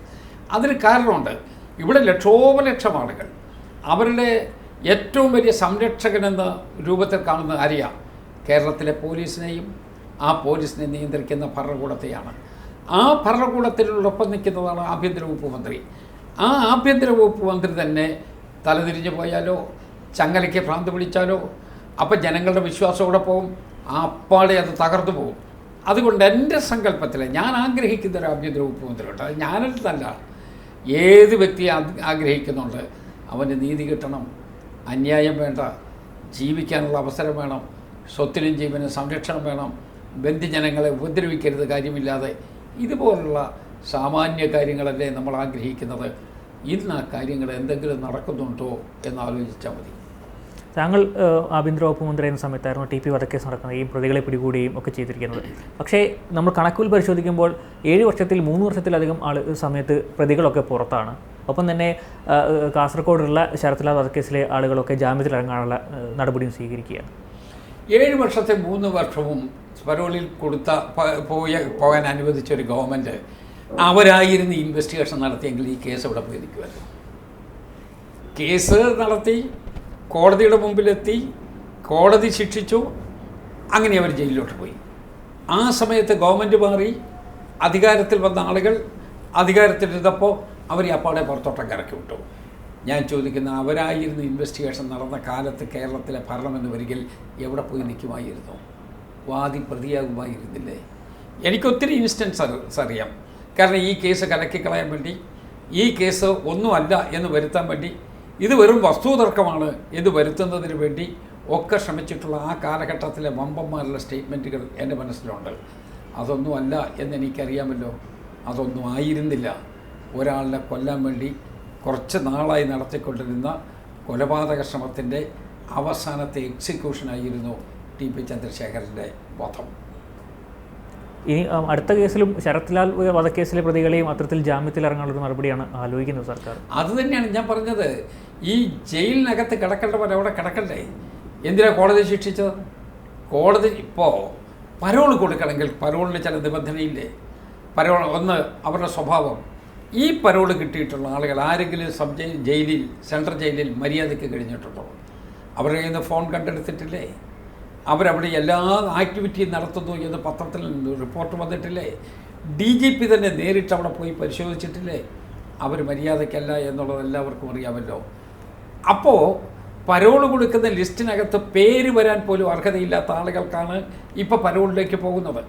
അതിന് കാരണമുണ്ട്. ഇവിടെ ലക്ഷോപലക്ഷം ആളുകൾ അവരുടെ ഏറ്റവും വലിയ സംരക്ഷകനെന്ന രൂപത്തിൽ കാണുന്ന ആരെയാണ്? കേരളത്തിലെ പോലീസിനെയും ആ പോലീസിനെ നിയന്ത്രിക്കുന്ന ഭരണകൂടത്തെയാണ്. ആ ഭരണകൂടത്തിനോടൊപ്പം നിൽക്കുന്നതാണ് ആഭ്യന്തര വകുപ്പ് മന്ത്രി. ആ ആഭ്യന്തര വകുപ്പ് മന്ത്രി തന്നെ തലതിരിഞ്ഞു പോയാലോ, ചങ്ങലയ്ക്ക് ഭ്രാന്ത് പിടിച്ചാലോ, അപ്പം ജനങ്ങളുടെ വിശ്വാസം ഇവിടെ പോകും, ആ അപ്പാടെ അത് തകർന്നു പോകും. അതുകൊണ്ട് എൻ്റെ സങ്കല്പത്തിൽ ഞാൻ ആഗ്രഹിക്കുന്ന ഒരു ആഭ്യന്തര വകുപ്പ് മന്ത്രിയുണ്ട്. അത് ഞാനല്ല, ഏത് വ്യക്തി ആഗ്രഹിക്കുന്നുണ്ട്. അവന് നീതി കിട്ടണം, അന്യായം വേണ്ട, ജീവിക്കാനുള്ള അവസരം വേണം, സ്വത്തിനും ജീവനും സംരക്ഷണം വേണം, ബന്ധുജനങ്ങളെ ഉപദ്രവിക്കരുത് കാര്യമില്ലാതെ. ഇതുപോലുള്ള സാമാന്യ കാര്യങ്ങളല്ലേ നമ്മൾ ആഗ്രഹിക്കുന്നത്. ഇന്ന് ആ കാര്യങ്ങൾ എന്തെങ്കിലും നടക്കുന്നുണ്ടോ എന്ന് ആലോചിച്ചാൽ മതി. താങ്കൾ ആഭ്യന്തര വകുപ്പ് മന്ത്രി എന്ന സമയത്തായിരുന്നു TP വധക്കേസ് നടക്കുന്നത്, ഈ പ്രതികളെ പിടികൂടുകയും ഒക്കെ ചെയ്തിരിക്കുന്നത്. പക്ഷേ നമ്മൾ കണക്കുകൾ പരിശോധിക്കുമ്പോൾ 7 വർഷത്തിൽ 3 വർഷത്തിലധികം സമയത്ത് പ്രതികളൊക്കെ പുറത്താണ്. ഒപ്പം തന്നെ കാസർഗോഡുള്ള ശരത്ലാൽ വധക്കേസിലെ ആളുകളൊക്കെ ജാമ്യത്തിലിറങ്ങാനുള്ള നടപടിയും സ്വീകരിക്കുകയാണ്. 7 വർഷത്തെ 3 വർഷവും പരോളിൽ പോകാൻ അനുവദിച്ച ഒരു ഗവൺമെൻറ് അവരായിരുന്നു ഇൻവെസ്റ്റിഗേഷൻ നടത്തിയെങ്കിൽ ഈ കേസ് ഇവിടെ പോയി നിൽക്കുമല്ലോ. കേസ് നടത്തി, കോടതിയുടെ മുമ്പിലെത്തി, കോടതി ശിക്ഷിച്ചു, അങ്ങനെ അവർ ജയിലിലോട്ട് പോയി. ആ സമയത്ത് ഗവൺമെൻറ് മാറി, അധികാരത്തിൽ വന്ന ആളുകൾ അധികാരത്തിലിരുന്നപ്പോൾ അവർ അപ്പാടെ പുറത്തോട്ടൊക്കെ ഇറക്കി വിട്ടു. ഞാൻ ചോദിക്കുന്ന, അവരായിരുന്നു ഇൻവെസ്റ്റിഗേഷൻ നടന്ന കാലത്ത് കേരളത്തിലെ ഭരണമെന്ന് വരികിൽ എവിടെ പോയി നിൽക്കുമായിരുന്നു? വാദി പ്രതിയാകുമായിരുന്നില്ലേ? എനിക്കൊത്തിരി ഇൻസ്റ്റൻസ് അറിയാം. കാരണം ഈ കേസ് കലക്കിക്കളയാൻ വേണ്ടി, ഈ കേസ് ഒന്നുമല്ല എന്ന് വരുത്താൻ വേണ്ടി, ഇത് വെറും വസ്തുതർക്കമാണ് എന്ന് വരുത്തുന്നതിന് വേണ്ടി ഒക്കെ ശ്രമിച്ചിട്ടുള്ള ആ കാലഘട്ടത്തിലെ വമ്പന്മാരുടെ സ്റ്റേറ്റ്മെൻറ്റുകൾ എൻ്റെ മനസ്സിലുണ്ട്. അതൊന്നുമല്ല എന്നെനിക്കറിയാമല്ലോ. അതൊന്നും ആയിരുന്നില്ല. ഒരാളിനെ കൊല്ലാൻ വേണ്ടി കുറച്ച് നാളായി നടത്തിക്കൊണ്ടിരുന്ന കൊലപാതക ശ്രമത്തിൻ്റെ അവസാനത്തെ എക്സിക്യൂഷനായിരുന്നു TP ചന്ദ്രശേഖരൻ്റെ വധം. ഇനി അടുത്ത കേസിലും ശരത്ലാൽ വധക്കേസിലെ പ്രതികളെയും അത്തരത്തിൽ ജാമ്യത്തിലിറങ്ങാനുള്ളൊരു നടപടിയാണ് ആലോചിക്കുന്നത് സർക്കാർ. അതുതന്നെയാണ് ഞാൻ പറഞ്ഞത്. ഈ ജയിലിനകത്ത് കിടക്കേണ്ടവർ അവിടെ കിടക്കണ്ടേ? എന്തിനാണ് കോടതി ശിക്ഷിച്ചത്? കോടതി ഇപ്പോൾ പരോൾ കൊടുക്കണമെങ്കിൽ പരോളിന് ചില നിബന്ധനയില്ലേ? പരോൾ ഒന്ന് അവരുടെ സ്വഭാവം. ഈ പരോൾ കിട്ടിയിട്ടുള്ള ആളുകൾ ആരെങ്കിലും ജയിലിൽ, സെൻട്രൽ ജയിലിൽ മര്യാദയ്ക്ക് കഴിഞ്ഞിട്ടുണ്ടോ? അവരുടെ കയ്യിൽ നിന്ന് ഫോൺ കണ്ടെടുത്തിട്ടില്ലേ? അവരവിടെ എല്ലാ ആക്ടിവിറ്റിയും നടത്തുന്നു എന്ന് പത്രത്തിൽ റിപ്പോർട്ട് വന്നിട്ടില്ലേ? DGP തന്നെ നേരിട്ട് അവിടെ പോയി പരിശോധിച്ചിട്ടില്ലേ? അവർ മര്യാദയ്ക്കല്ല എന്നുള്ളത് എല്ലാവർക്കും അറിയാമല്ലോ. അപ്പോൾ പരോൾ കൊടുക്കുന്ന ലിസ്റ്റിനകത്ത് പേര് വരാൻ പോലും അർഹതയില്ലാത്ത ആളുകൾക്കാണ് ഇപ്പോൾ പരോളിലേക്ക് പോകുന്നത്.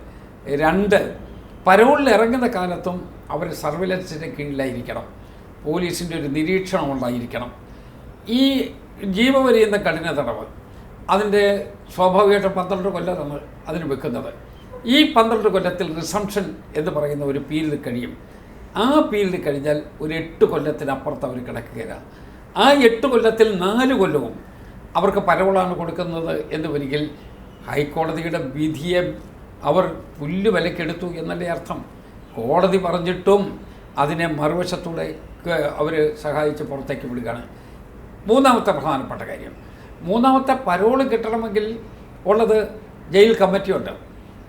2, പരോളിൽ ഇറങ്ങുന്ന കാലത്തും അവർ സർവൈലൻസിൻ്റെ കീഴിലായിരിക്കണം, പോലീസിൻ്റെ ഒരു നിരീക്ഷണം ഉണ്ടായിരിക്കണം. ഈ ജീവപര്യന്തം എന്ന കഠിന തടവ് അതിൻ്റെ സ്വാഭാവികമായിട്ടും 12 കൊല്ലമാണ് അതിന് വെക്കുന്നത്. ഈ 12 കൊല്ലത്തിൽ റിസംഷൻ എന്ന് പറയുന്ന ഒരു പീരീഡ് കഴിയും. ആ പീരീഡ് കഴിഞ്ഞാൽ ഒരു 8 കൊല്ലത്തിനപ്പുറത്ത് അവർ കിടക്കുകയില്ല. ആ 8 കൊല്ലത്തിൽ 4 കൊല്ലവും അവർക്ക് പരോളാണ് കൊടുക്കുന്നത് എന്ന് വരികിൽ ഹൈക്കോടതിയുടെ വിധിയെ അവർ പുല്ല് വിലക്കെടുത്തു എന്നല്ലേ അർത്ഥം. കോടതി പറഞ്ഞിട്ടും അതിനെ മറുവശത്തൂടെ അവർ സഹായിച്ച് പുറത്തേക്ക് വിടുകയാണ്. മൂന്നാമത്തെ പ്രധാനപ്പെട്ട കാര്യം, മൂന്നാമത്തെ പരോള് കിട്ടണമെങ്കിൽ ഉള്ളത് ജയിൽ കമ്മിറ്റിയുണ്ട്.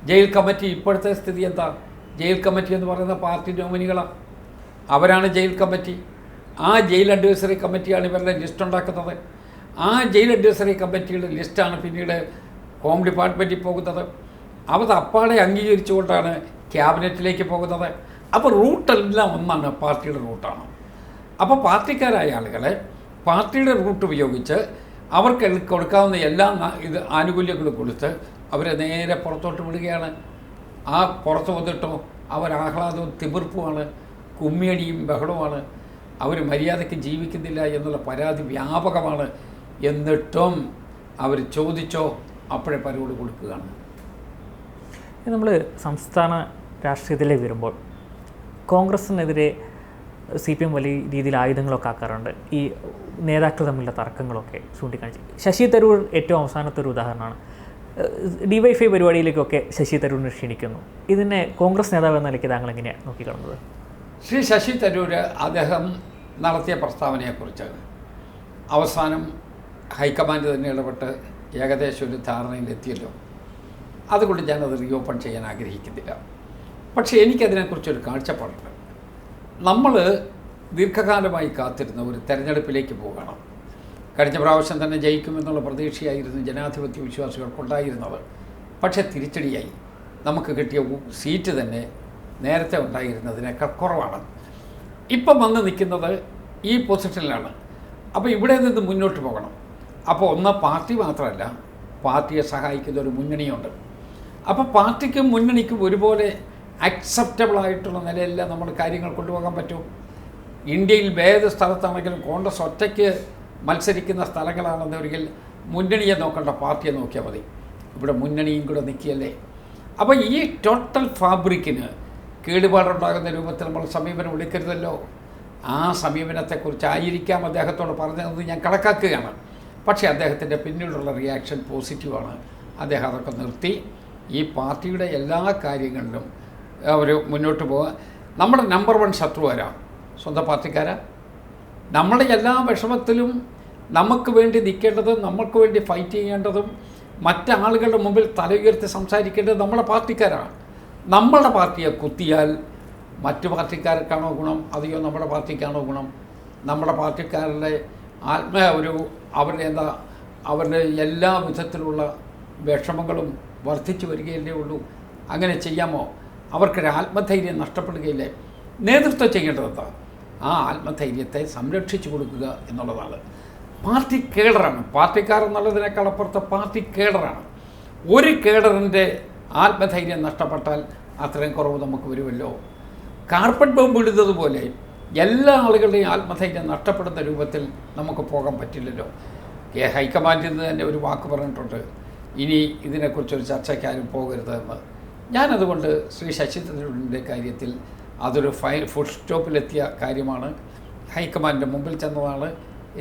ജയിൽ കമ്മിറ്റി ഇപ്പോഴത്തെ സ്ഥിതി എന്താ? ജയിൽ കമ്മിറ്റി എന്ന് പറയുന്ന പാർട്ടി നോമിനികളാണ്. അവരാണ് ജയിൽ കമ്മിറ്റി. ആ ജയിൽ അഡ്വൈസറി കമ്മിറ്റിയാണ് ഇവരുടെ ലിസ്റ്റ് ഉണ്ടാക്കുന്നത്. ആ ജയിൽ അഡ്വൈസറി കമ്മിറ്റിയുടെ ലിസ്റ്റാണ് പിന്നീട് ഹോം ഡിപ്പാർട്ട്മെൻറ്റിൽ പോകുന്നത്. അത് അപ്പാടെ അംഗീകരിച്ചുകൊണ്ടാണ് ക്യാബിനറ്റിലേക്ക് പോകുന്നത്. അപ്പോൾ റൂട്ടെല്ലാം ഒന്നാണ്, പാർട്ടിയുടെ റൂട്ടാണ്. അപ്പോൾ പാർട്ടിക്കാരായ ആളുകളെ പാർട്ടിയുടെ റൂട്ട് ഉപയോഗിച്ച് അവർക്ക് കൊടുക്കാവുന്ന എല്ലാ ആനുകൂല്യങ്ങളും കൊടുത്ത് അവരെ നേരെ പുറത്തോട്ട് വിടുകയാണ്. ആ പുറത്ത് വന്നിട്ടോ അവർ ആഹ്ലാദവും തിമിർപ്പുമാണ്, കുമ്മിയടിയും ബഹളവുമാണ്. അവർ മര്യാദയ്ക്ക് ജീവിക്കുന്നില്ല എന്നുള്ള പരാതി വ്യാപകമാണ്. എന്നിട്ടും അവർ ചോദിച്ചോ അപ്പോഴേ പരോള് കൊടുക്കുകയാണ്. നമ്മൾ സംസ്ഥാന രാഷ്ട്രീയത്തിലേക്ക് വരുമ്പോൾ കോൺഗ്രസിനെതിരെ CPM വലിയ രീതിയിൽ ആയുധങ്ങളൊക്കെ ആക്കാറുണ്ട്. ഈ നേതാക്കൾ തമ്മിലുള്ള തർക്കങ്ങളൊക്കെ ചൂണ്ടിക്കാണിച്ച് ശശി തരൂർ ഏറ്റവും അവസാനത്തെ ഒരു ഉദാഹരണമാണ്. DYFI പരിപാടിയിലേക്കൊക്കെ ശശി തരൂരിനെ ക്ഷണിക്കുന്നു. ഇതിനെ കോൺഗ്രസ് നേതാവ് എന്ന നിലയ്ക്ക് താങ്കൾ എങ്ങനെയാണ് നോക്കിക്കാണുന്നത്? ശ്രീ ശശി തരൂർ അദ്ദേഹം നടത്തിയ പ്രസ്താവനയെക്കുറിച്ച് അവസാനം ഹൈക്കമാൻഡ് തന്നെ ഇടപെട്ട് ഏകദേശം ഒരു ധാരണയിലെത്തിയല്ലോ. അതുകൊണ്ട് ഞാനത് റീഓപ്പൺ ചെയ്യാൻ ആഗ്രഹിക്കുന്നില്ല. പക്ഷേ എനിക്കതിനെക്കുറിച്ചൊരു കാഴ്ചപ്പാടുണ്ട്. നമ്മൾ ദീർഘകാലമായി കാത്തിരുന്ന ഒരു തെരഞ്ഞെടുപ്പിലേക്ക് പോകണം. കഴിഞ്ഞ പ്രാവശ്യം തന്നെ ജയിക്കുമെന്നുള്ള പ്രതീക്ഷയായിരുന്നു ജനാധിപത്യ വിശ്വാസികൾക്കുണ്ടായിരുന്നത്. പക്ഷേ തിരിച്ചടിയായി. നമുക്ക് കിട്ടിയ സീറ്റ് തന്നെ നേരത്തെ ഉണ്ടായിരുന്നതിനേക്കാൾ കുറവാണ്. ഇപ്പം വന്ന് നിൽക്കുന്നത് ഈ പൊസിഷനിലാണ്. അപ്പോൾ ഇവിടെ നിന്ന് മുന്നോട്ട് പോകണം. അപ്പോൾ ഒന്ന് പാർട്ടി മാത്രമല്ല, പാർട്ടിയെ സഹായിക്കുന്ന ഒരു മുന്നണിയുണ്ട്. അപ്പോൾ പാർട്ടിക്കും മുന്നണിക്കും ഒരുപോലെ അക്സെപ്റ്റബിളായിട്ടുള്ള നിലയെല്ലാം നമ്മൾ കാര്യങ്ങൾ കൊണ്ടുപോകാൻ പറ്റും. ഇന്ത്യയിൽ ഏത് സ്ഥലത്താണെങ്കിലും കോൺഗ്രസ് ഒറ്റയ്ക്ക് മത്സരിക്കുന്ന സ്ഥലങ്ങളാണെന്നൊരിക്കൽ മുന്നണിയെ നോക്കേണ്ട, പാർട്ടിയെ നോക്കിയാൽ മതി. ഇവിടെ മുന്നണിയും കൂടെ നിൽക്കുകയല്ലേ. അപ്പോൾ ഈ ടോട്ടൽ ഫാബ്രിക്കിന് കേടുപാടുണ്ടാകുന്ന രൂപത്തിൽ നമ്മൾ സമീപനം എടുക്കരുതല്ലോ. ആ സമീപനത്തെക്കുറിച്ചായിരിക്കാം അദ്ദേഹത്തോട് പറഞ്ഞതെന്ന് ഞാൻ കണക്കാക്കുകയാണ്. പക്ഷേ അദ്ദേഹത്തിൻ്റെ പിന്നീടുള്ള റിയാക്ഷൻ പോസിറ്റീവാണ്. അദ്ദേഹം അതൊക്കെ നിർത്തി ഈ പാർട്ടിയുടെ എല്ലാ കാര്യങ്ങളിലും അവർ മുന്നോട്ട് പോവുക. നമ്മുടെ നമ്പർ 1 ശത്രു ആരാ? സ്വന്തം പാർട്ടിക്കാരാ. നമ്മുടെ എല്ലാ വിഷമത്തിലും നമുക്ക് വേണ്ടി നിൽക്കേണ്ടതും നമുക്ക് വേണ്ടി ഫൈറ്റ് ചെയ്യേണ്ടതും മറ്റാളുകളുടെ മുമ്പിൽ തല ഉയർത്തി സംസാരിക്കേണ്ടത് നമ്മുടെ പാർട്ടിക്കാരാണ്. നമ്മളുടെ പാർട്ടിയെ കുത്തിയാൽ മറ്റു പാർട്ടിക്കാർക്കാണോ ഗുണം, അതെയോ നമ്മുടെ പാർട്ടിക്കാണോ ഗുണം? നമ്മുടെ പാർട്ടിക്കാരുടെ അവരുടെ എല്ലാ വിധത്തിലുള്ള വിഷമങ്ങളും വർദ്ധിച്ചു വരികയല്ലേ ഉള്ളൂ. അങ്ങനെ ചെയ്യാമോ? അവർക്കൊരു ആത്മധൈര്യം നഷ്ടപ്പെടുകയില്ലേ? നേതൃത്വം ചെയ്യേണ്ടത് എന്താ? ആ ആത്മധൈര്യത്തെ സംരക്ഷിച്ചു കൊടുക്കുക എന്നുള്ളതാണ്. പാർട്ടി കേഡറാണ്. പാർട്ടിക്കാർ എന്നുള്ളതിനേക്കാൾ അപ്പുറത്ത് പാർട്ടി കേഡറാണ്. ഒരു കേഡറിൻ്റെ ആത്മധൈര്യം നഷ്ടപ്പെട്ടാൽ അത്രയും കുറവ് നമുക്ക് വരുമല്ലോ. കാർപ്പറ്റ് ബോംബ് ഇടുന്നത് പോലെ എല്ലാ ആളുകളുടെയും ആത്മധൈര്യം നഷ്ടപ്പെടുന്ന രൂപത്തിൽ നമുക്ക് പോകാൻ പറ്റില്ലല്ലോ. ഹൈക്കമാൻഡിൽ നിന്ന് തന്നെ ഒരു വാക്ക് പറഞ്ഞിട്ടുണ്ട്, ഇനി ഇതിനെക്കുറിച്ചൊരു ചർച്ചയ്ക്കാരും പോകരുതെന്ന്. ഞാനതുകൊണ്ട് ശ്രീ ശശി തരൂരിൻ്റെ കാര്യത്തിൽ അതൊരു ഫുൾ സ്റ്റോപ്പിലെത്തിയ കാര്യമാണ്. ഹൈക്കമാൻഡിൻ്റെ മുമ്പിൽ ചെന്നതാണ്.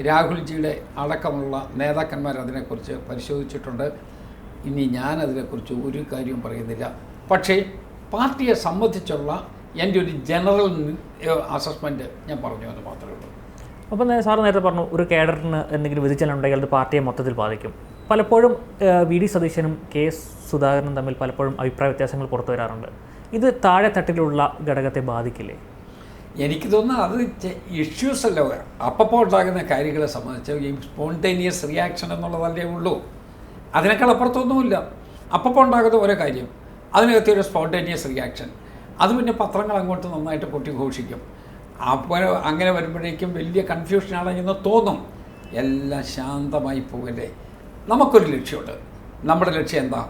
രാഹുൽജിയുടെ അടക്കമുള്ള നേതാക്കന്മാർ അതിനെക്കുറിച്ച് പരിശോധിച്ചിട്ടുണ്ട്. ഇനി ഞാനതിനെക്കുറിച്ച് ഒരു കാര്യവും പറയുന്നില്ല. പക്ഷേ പാർട്ടിയെ സംബന്ധിച്ചുള്ള എൻ്റെ ഒരു ജനറൽ അസസ്മെൻറ്റ് ഞാൻ പറഞ്ഞു എന്ന് മാത്രമേ ഉള്ളൂ. അപ്പം സാറ് നേരത്തെ പറഞ്ഞു, ഒരു കേഡറിന് എന്തെങ്കിലും വിധിച്ചാലുണ്ടെങ്കിൽ അത് പാർട്ടിയെ മൊത്തത്തിൽ ബാധിക്കും. പലപ്പോഴും VD സതീശനും KS സുധാകരനും തമ്മിൽ പലപ്പോഴും അഭിപ്രായ വ്യത്യാസങ്ങൾ പുറത്തു വരാറുണ്ട്. ഇത് താഴെത്തട്ടിലുള്ള ഘടകത്തെ ബാധിക്കില്ലേ? എനിക്ക് തോന്നുന്നു അത് ഇഷ്യൂസ് അല്ല. അപ്പോൾ ഉണ്ടാകുന്ന കാര്യങ്ങളെ സംബന്ധിച്ച് ഈ സ്പോണ്ടേനിയസ് റിയാക്ഷൻ എന്നുള്ളതല്ലേ ഉള്ളൂ. അതിനേക്കാൾ അപ്പുറത്തൊന്നുമില്ല. അപ്പോൾ ഉണ്ടാകുന്ന ഓരോ കാര്യം അതിനകത്ത് ഒരു സ്പോണ്ടേനിയസ് റിയാക്ഷൻ, അത് പിന്നെ പത്രങ്ങൾ അങ്ങോട്ട് നന്നായിട്ട് കൊട്ടിഘോഷിക്കും. അപ്പോൾ അങ്ങനെ വരുമ്പോഴേക്കും വലിയ കൺഫ്യൂഷനാണെന്ന് തോന്നും. എല്ലാം ശാന്തമായി പോകല്ലേ. നമുക്കൊരു ലക്ഷ്യമുണ്ട്. നമ്മുടെ ലക്ഷ്യം എന്താ?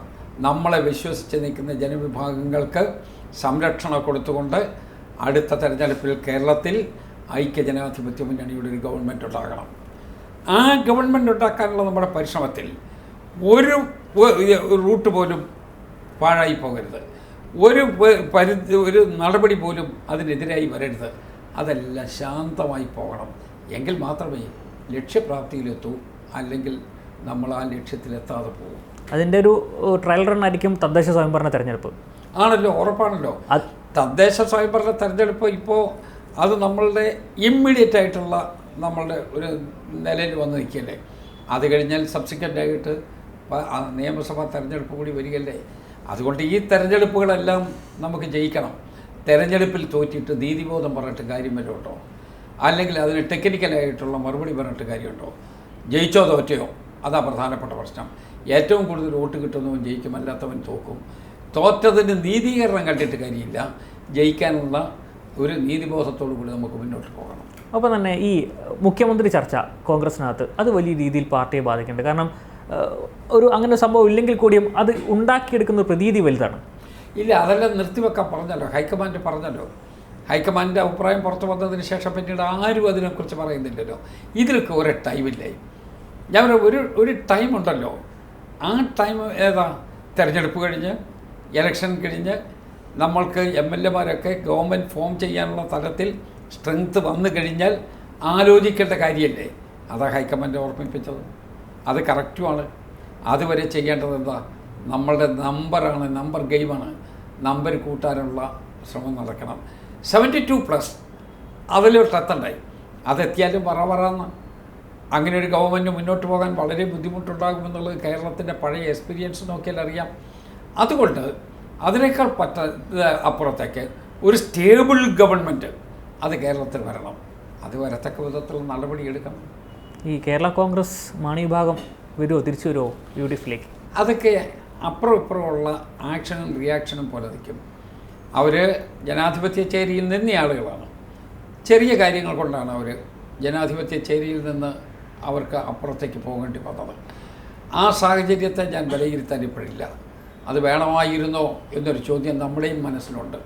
നമ്മളെ വിശ്വസിച്ച് നിൽക്കുന്ന ജനവിഭാഗങ്ങൾക്ക് സംരക്ഷണം കൊടുത്തുകൊണ്ട് അടുത്ത തെരഞ്ഞെടുപ്പിൽ കേരളത്തിൽ ഐക്യജനാധിപത്യ മുന്നണിയുടെ ഒരു ഗവൺമെൻറ് ഉണ്ടാകണം. ആ ഗവൺമെൻറ് ഉണ്ടാക്കാനുള്ള നമ്മുടെ പരിശ്രമത്തിൽ ഒരു റൂട്ട് പോലും പാഴായി പോകരുത്. ഒരു നടപടി പോലും അതിനെതിരായി വരരുത്. അതെല്ലാം ശാന്തമായി പോകണം. എങ്കിൽ മാത്രമേ ലക്ഷ്യപ്രാപ്തിയിലെത്തൂ. അല്ലെങ്കിൽ നമ്മൾ ആ ലക്ഷ്യത്തിലെത്താതെ പോകും. അതിൻ്റെ ഒരു ട്രയൽ റൺ ആയിരിക്കും തദ്ദേശ സ്വയംഭരണ തെരഞ്ഞെടുപ്പ്. ആണല്ലോ, ഉറപ്പാണല്ലോ. തദ്ദേശ സ്വയംഭരണ തെരഞ്ഞെടുപ്പ് ഇപ്പോൾ അത് നമ്മളുടെ ഇമ്മീഡിയറ്റ് ആയിട്ടുള്ള നമ്മളുടെ ഒരു നിലയിൽ വന്ന് നിൽക്കല്ലേ. അത് കഴിഞ്ഞാൽ സബ്സിക്വൻ്റ് ആയിട്ട് നിയമസഭാ തെരഞ്ഞെടുപ്പ് കൂടി വരികയല്ലേ. അതുകൊണ്ട് ഈ തെരഞ്ഞെടുപ്പുകളെല്ലാം നമുക്ക് ജയിക്കണം. തെരഞ്ഞെടുപ്പിൽ തോറ്റിട്ട് നീതിബോധം പറഞ്ഞിട്ട് കാര്യം വല്ലതുണ്ടോ? അല്ലെങ്കിൽ അതിന് ടെക്നിക്കലായിട്ടുള്ള മറുപടി പറഞ്ഞിട്ട് കാര്യമുണ്ടോ? ജയിച്ചോ തോറ്റയോ? അതാ പ്രധാനപ്പെട്ട പ്രശ്നം. ഏറ്റവും കൂടുതൽ വോട്ട് കിട്ടുന്നവൻ ജയിക്കും, അല്ലാത്തവൻ തോക്കും. തോറ്റതിന് നീതീകരണം കണ്ടിട്ട് കാര്യമില്ല. ജയിക്കാനുള്ള ഒരു നീതിബോധത്തോടു കൂടി നമുക്ക് മുന്നോട്ട് പോകണം. അപ്പോൾ തന്നെ ഈ മുഖ്യമന്ത്രി ചർച്ച കോൺഗ്രസിനകത്ത് അത് വലിയ രീതിയിൽ പാർട്ടിയെ ബാധിക്കുന്നുണ്ട്. കാരണം അങ്ങനെ ഒരു സംഭവം ഇല്ലെങ്കിൽ കൂടിയും അത് ഉണ്ടാക്കിയെടുക്കുന്ന പ്രതീതി വലുതാണ്. ഇല്ല, അതെല്ലാം നിർത്തിവെക്കാൻ പറഞ്ഞല്ലോ. ഹൈക്കമാൻഡ് പറഞ്ഞല്ലോ. ഹൈക്കമാൻഡിൻ്റെ അഭിപ്രായം പുറത്തു വന്നതിന് ശേഷം പിന്നീട് ആരും അതിനെക്കുറിച്ച് പറയുന്നില്ലല്ലോ. ഇതിലൊക്കെ ഒരു ടൈമില്ലേ? ഞാൻ ഒരു ടൈമുണ്ടല്ലോ. ആ ടൈം ഏതാ? തെരഞ്ഞെടുപ്പ് കഴിഞ്ഞ്, ഇലക്ഷൻ കഴിഞ്ഞ് നമ്മൾക്ക് MLA-മാരൊക്കെ ഗവൺമെൻറ് ഫോം ചെയ്യാനുള്ള തലത്തിൽ സ്ട്രെങ്ത് വന്നു കഴിഞ്ഞാൽ ആലോചിക്കേണ്ട കാര്യമല്ലേ? അതാ ഹൈക്കമാൻഡ് ഓർമ്മിപ്പിച്ചത്. അത് കറക്റ്റുമാണ്. അതുവരെ ചെയ്യേണ്ടത് എന്താ? നമ്മളുടെ നമ്പറാണ്, നമ്പർ ഗെയിമാണ്. നമ്പർ കൂട്ടാനുള്ള ശ്രമം നടക്കണം. 72+ അതിലോട്ട് എത്തണ്ടായി. അതെത്തിയാലും പറന്ന് അങ്ങനെ ഒരു ഗവൺമെൻറ് മുന്നോട്ട് പോകാൻ വളരെ ബുദ്ധിമുട്ടുണ്ടാകുമെന്നുള്ളത് കേരളത്തിൻ്റെ പഴയ എക്സ്പീരിയൻസ് നോക്കിയാൽ അറിയാം. അതുകൊണ്ട് അതിനേക്കാൾ അപ്പുറത്തേക്ക് ഒരു സ്റ്റേബിൾ ഗവൺമെൻറ് അത് കേരളത്തിൽ വരണം. അത് വരത്തക്ക വിധത്തിലുള്ള നടപടിയെടുക്കണം. ഈ കേരള കോൺഗ്രസ് മാണി വിഭാഗം വരുമോ, തിരിച്ചു വരുമോ UDF-ലേക്ക്? അതൊക്കെ അപ്പുറം ഇപ്പുറമുള്ള ആക്ഷനും റിയാക്ഷനും പോലെ നിൽക്കും. അവർ ജനാധിപത്യ ചേരിയിൽ നിന്ന ആളുകളാണ്. ചെറിയ കാര്യങ്ങൾ കൊണ്ടാണ് അവർ ജനാധിപത്യ ചേരിയിൽ നിന്ന് അവർക്ക് അപ്പുറത്തേക്ക് പോകേണ്ടി വന്നത്. ആ സാഹചര്യത്തെ ഞാൻ വിലയിരുത്താൻ ഇപ്പോഴില്ല. അത് വേണമായിരുന്നോ എന്നൊരു ചോദ്യം നമ്മുടെയും മനസ്സിലുണ്ട്.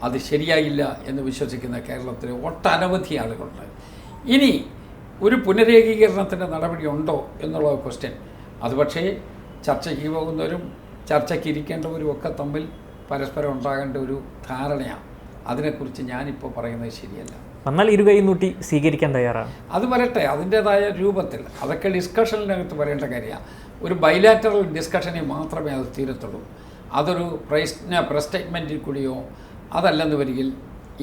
അത് ശരിയായില്ല എന്ന് വിശ്വസിക്കുന്ന കേരളത്തിലെ ഒട്ടനവധി ആളുകളുണ്ട്. ഇനി ഒരു പുനരേകീകരണത്തിൻ്റെ നടപടി ഉണ്ടോ എന്നുള്ള ക്വസ്റ്റ്യൻ അത് പക്ഷേ ചർച്ചയ്ക്ക് പോകുന്നവരും ചർച്ചയ്ക്ക് ഇരിക്കേണ്ടവരും ഒക്കെ തമ്മിൽ പരസ്പരം ഉണ്ടാകേണ്ട ഒരു ധാരണയാണ്. അതിനെക്കുറിച്ച് ഞാനിപ്പോൾ പറയുന്നത് ശരിയല്ല. എന്നാൽ ഇരുകൈ നീട്ടി സ്വീകരിക്കാൻ തയ്യാറാണ്. അത് വരട്ടെ അതിൻ്റേതായ രൂപത്തിൽ. അതൊക്കെ ഡിസ്കഷനിനകത്ത് വരേണ്ട കാര്യമാണ്. ഒരു ബൈലാറ്ററൽ ഡിസ്കഷനിൽ മാത്രമേ അത് തീരത്തുള്ളൂ. അതൊരു പ്രസ് സ്റ്റേറ്റ്മെൻറ്റിൽ കൂടിയോ അതല്ലെന്ന് വരികിൽ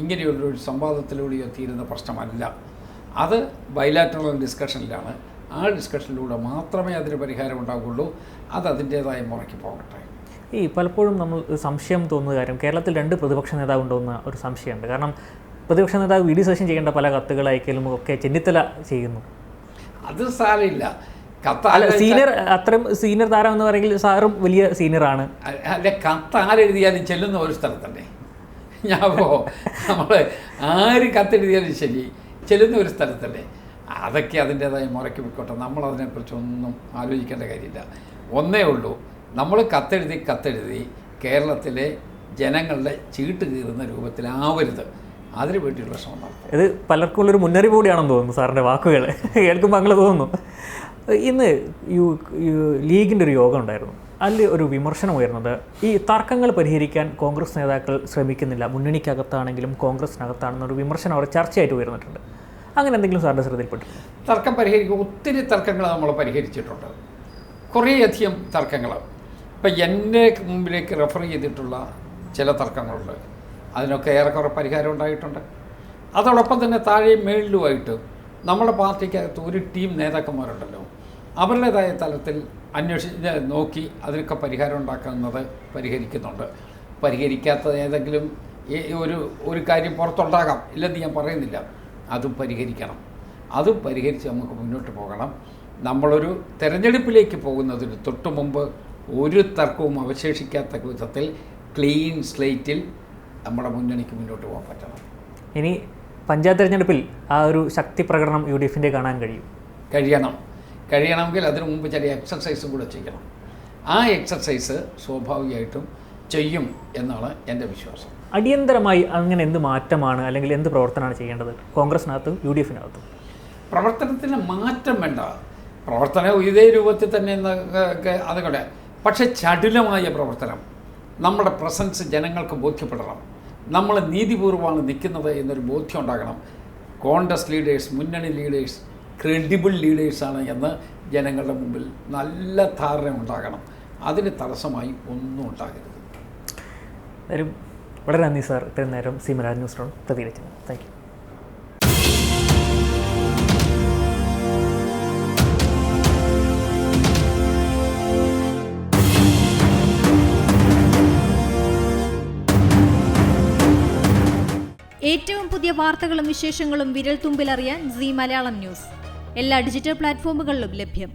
ഇങ്ങനെയുള്ളൊരു സംവാദത്തിലൂടെയോ തീരുന്ന പ്രശ്നമല്ല. അത് ബൈലാറ്ററൽ ഡിസ്കഷനിലാണ്. ആ ഡിസ്കഷനിലൂടെ മാത്രമേ അതിന് പരിഹാരം ഉണ്ടാകുള്ളൂ. അത് അതിൻ്റേതായ മുറയ്ക്ക് പോകട്ടെ. ഈ പലപ്പോഴും നമ്മൾ സംശയം തോന്നുന്ന കാര്യം, കേരളത്തിൽ 2 പ്രതിപക്ഷ നേതാവുണ്ടോയെന്ന ഒരു സംശയമുണ്ട്. കാരണം പ്രതിപക്ഷ നേതാവ് VD സതീശൻ ചെയ്യേണ്ട പല കത്തുകൾ അയക്കലും ഒക്കെ ചെന്നിത്തല ചെയ്യുന്നു. അത് സാരമില്ല. സീനിയർ, അത്രയും സീനിയർ താരം എന്ന് പറയുമെങ്കിൽ സാറും വലിയ സീനിയറാണ്. അല്ലെ, കത്താരെഴുതിയാലും ചെല്ലുന്ന ഒരു സ്ഥലത്തല്ലേ. നമ്മൾ ആര് കത്തെഴുതിയാലും ശരി ചെല്ലുന്ന ഒരു സ്ഥലത്തല്ലേ. അതൊക്കെ അതിൻ്റേതായ മുറയ്ക്ക് പോയിക്കോട്ടെ. നമ്മളതിനെക്കുറിച്ചൊന്നും ആലോചിക്കേണ്ട കാര്യമില്ല. ഒന്നേ ഉള്ളൂ, നമ്മൾ കത്തെഴുതി കേരളത്തിലെ ജനങ്ങളുടെ ചീട്ട് കീറുന്ന രൂപത്തിലാവരുത്. അതിനു വേണ്ടിയുള്ള ശ്രമം നടത്തും. ഇത് പലർക്കും ഉള്ളൊരു മുന്നറിയിപ്പ് കൂടിയാണെന്ന് തോന്നുന്നു സാറിൻ്റെ വാക്കുകൾ കേൾക്കുമ്പോൾ അങ്ങനെ തോന്നുന്നു. ഇന്ന് ലീഗിൻ്റെ ഒരു യോഗം ഉണ്ടായിരുന്നു. അതിൽ ഒരു വിമർശനം ഉയർന്നത് ഈ തർക്കങ്ങൾ പരിഹരിക്കാൻ കോൺഗ്രസ് നേതാക്കൾ ശ്രമിക്കുന്നില്ല, മുന്നണിക്കകത്താണെങ്കിലും കോൺഗ്രസിനകത്താണെന്നൊരു വിമർശനം അവർ ചർച്ചയായിട്ട് ഉയർന്നിട്ടുണ്ട്. അങ്ങനെ എന്തെങ്കിലും സാറിൻ്റെ ശ്രദ്ധയിൽപ്പെട്ടിട്ടുണ്ട്? തർക്കം പരിഹരിക്കും. ഒത്തിരി തർക്കങ്ങൾ നമ്മൾ പരിഹരിച്ചിട്ടുണ്ട്. കുറേയധികം തർക്കങ്ങൾ. ഇപ്പം എൻ്റെ മുമ്പിലേക്ക് റെഫർ ചെയ്തിട്ടുള്ള ചില തർക്കങ്ങളുണ്ട്. അതിനൊക്കെ ഏറെക്കുറെ പരിഹാരം ഉണ്ടായിട്ടുണ്ട്. അതോടൊപ്പം തന്നെ താഴെയും മേളിലുമായിട്ട് നമ്മുടെ പാർട്ടിക്കകത്ത് ഒരു ടീം നേതാക്കന്മാരുണ്ടല്ലോ, അവരുടേതായ തലത്തിൽ നോക്കി അതിനൊക്കെ പരിഹാരം ഉണ്ടാക്കുന്നത് പരിഹരിക്കുന്നുണ്ട്. പരിഹരിക്കാത്ത ഏതെങ്കിലും ഒരു കാര്യം പുറത്തുണ്ടാകാം, ഇല്ലെന്ന് ഞാൻ പറയുന്നില്ല. അതും പരിഹരിക്കണം. അതും പരിഹരിച്ച് നമുക്ക് മുന്നോട്ട് പോകണം. നമ്മളൊരു തെരഞ്ഞെടുപ്പിലേക്ക് പോകുന്നതിന് തൊട്ട് മുമ്പ് ഒരു തർക്കവും അവശേഷിക്കാത്ത വിധത്തിൽ ക്ലീൻ സ്ലേറ്റിൽ നമ്മുടെ മുന്നണിക്ക് മുന്നോട്ട് പോകാൻ പറ്റണം. ഇനി പഞ്ചായത്ത് തെരഞ്ഞെടുപ്പിൽ ആ ഒരു ശക്തി പ്രകടനം UDF-ൻ്റെ കാണാൻ കഴിയണമെങ്കിൽ അതിനു മുമ്പ് ചില എക്സർസൈസും കൂടെ ചെയ്യണം. ആ എക്സർസൈസ് സ്വാഭാവികമായിട്ടും ചെയ്യും എന്നാണ് എൻ്റെ വിശ്വാസം. അടിയന്തരമായി അങ്ങനെ എന്ത് മാറ്റമാണ് അല്ലെങ്കിൽ എന്ത് പ്രവർത്തനമാണ് ചെയ്യേണ്ടത് കോൺഗ്രസിനകത്തും UDF-നകത്തും? പ്രവർത്തനത്തിന് മാറ്റം വേണ്ട. പ്രവർത്തനം ഇതേ രൂപത്തിൽ തന്നെ അതുകൊണ്ട്, പക്ഷേ ചടുലമായ പ്രവർത്തനം. നമ്മുടെ പ്രസൻസ് ജനങ്ങൾക്ക് ബോധ്യപ്പെടണം. നമ്മൾ നീതിപൂർവ്വമാണ് നിൽക്കുന്നത് എന്നൊരു ബോധ്യം ഉണ്ടാകണം. കോൺഗ്രസ് ലീഡേഴ്സ്, മുന്നണി ലീഡേഴ്സ് ക്രെഡിബിൾ ലീഡേഴ്സാണ് എന്ന് ജനങ്ങളുടെ മുമ്പിൽ നല്ല ധാരണ ഉണ്ടാകണം. അതിന് തടസ്സമായി ഒന്നും ഉണ്ടാകരുത്. വളരെ നന്ദി സാർ, ഇത്രയും നേരം സി മലയാളം ന്യൂസിനോട് പ്രതികരിച്ചത്. Thank you. ഏറ്റവും പുതിയ വാർത്തകളും വിശേഷങ്ങളും വിരൽ തുമ്പിലറിയാൻ സി മലയാളം ന്യൂസ് എല്ലാ ഡിജിറ്റൽ പ്ലാറ്റ്ഫോമുകളിലും ലഭ്യം.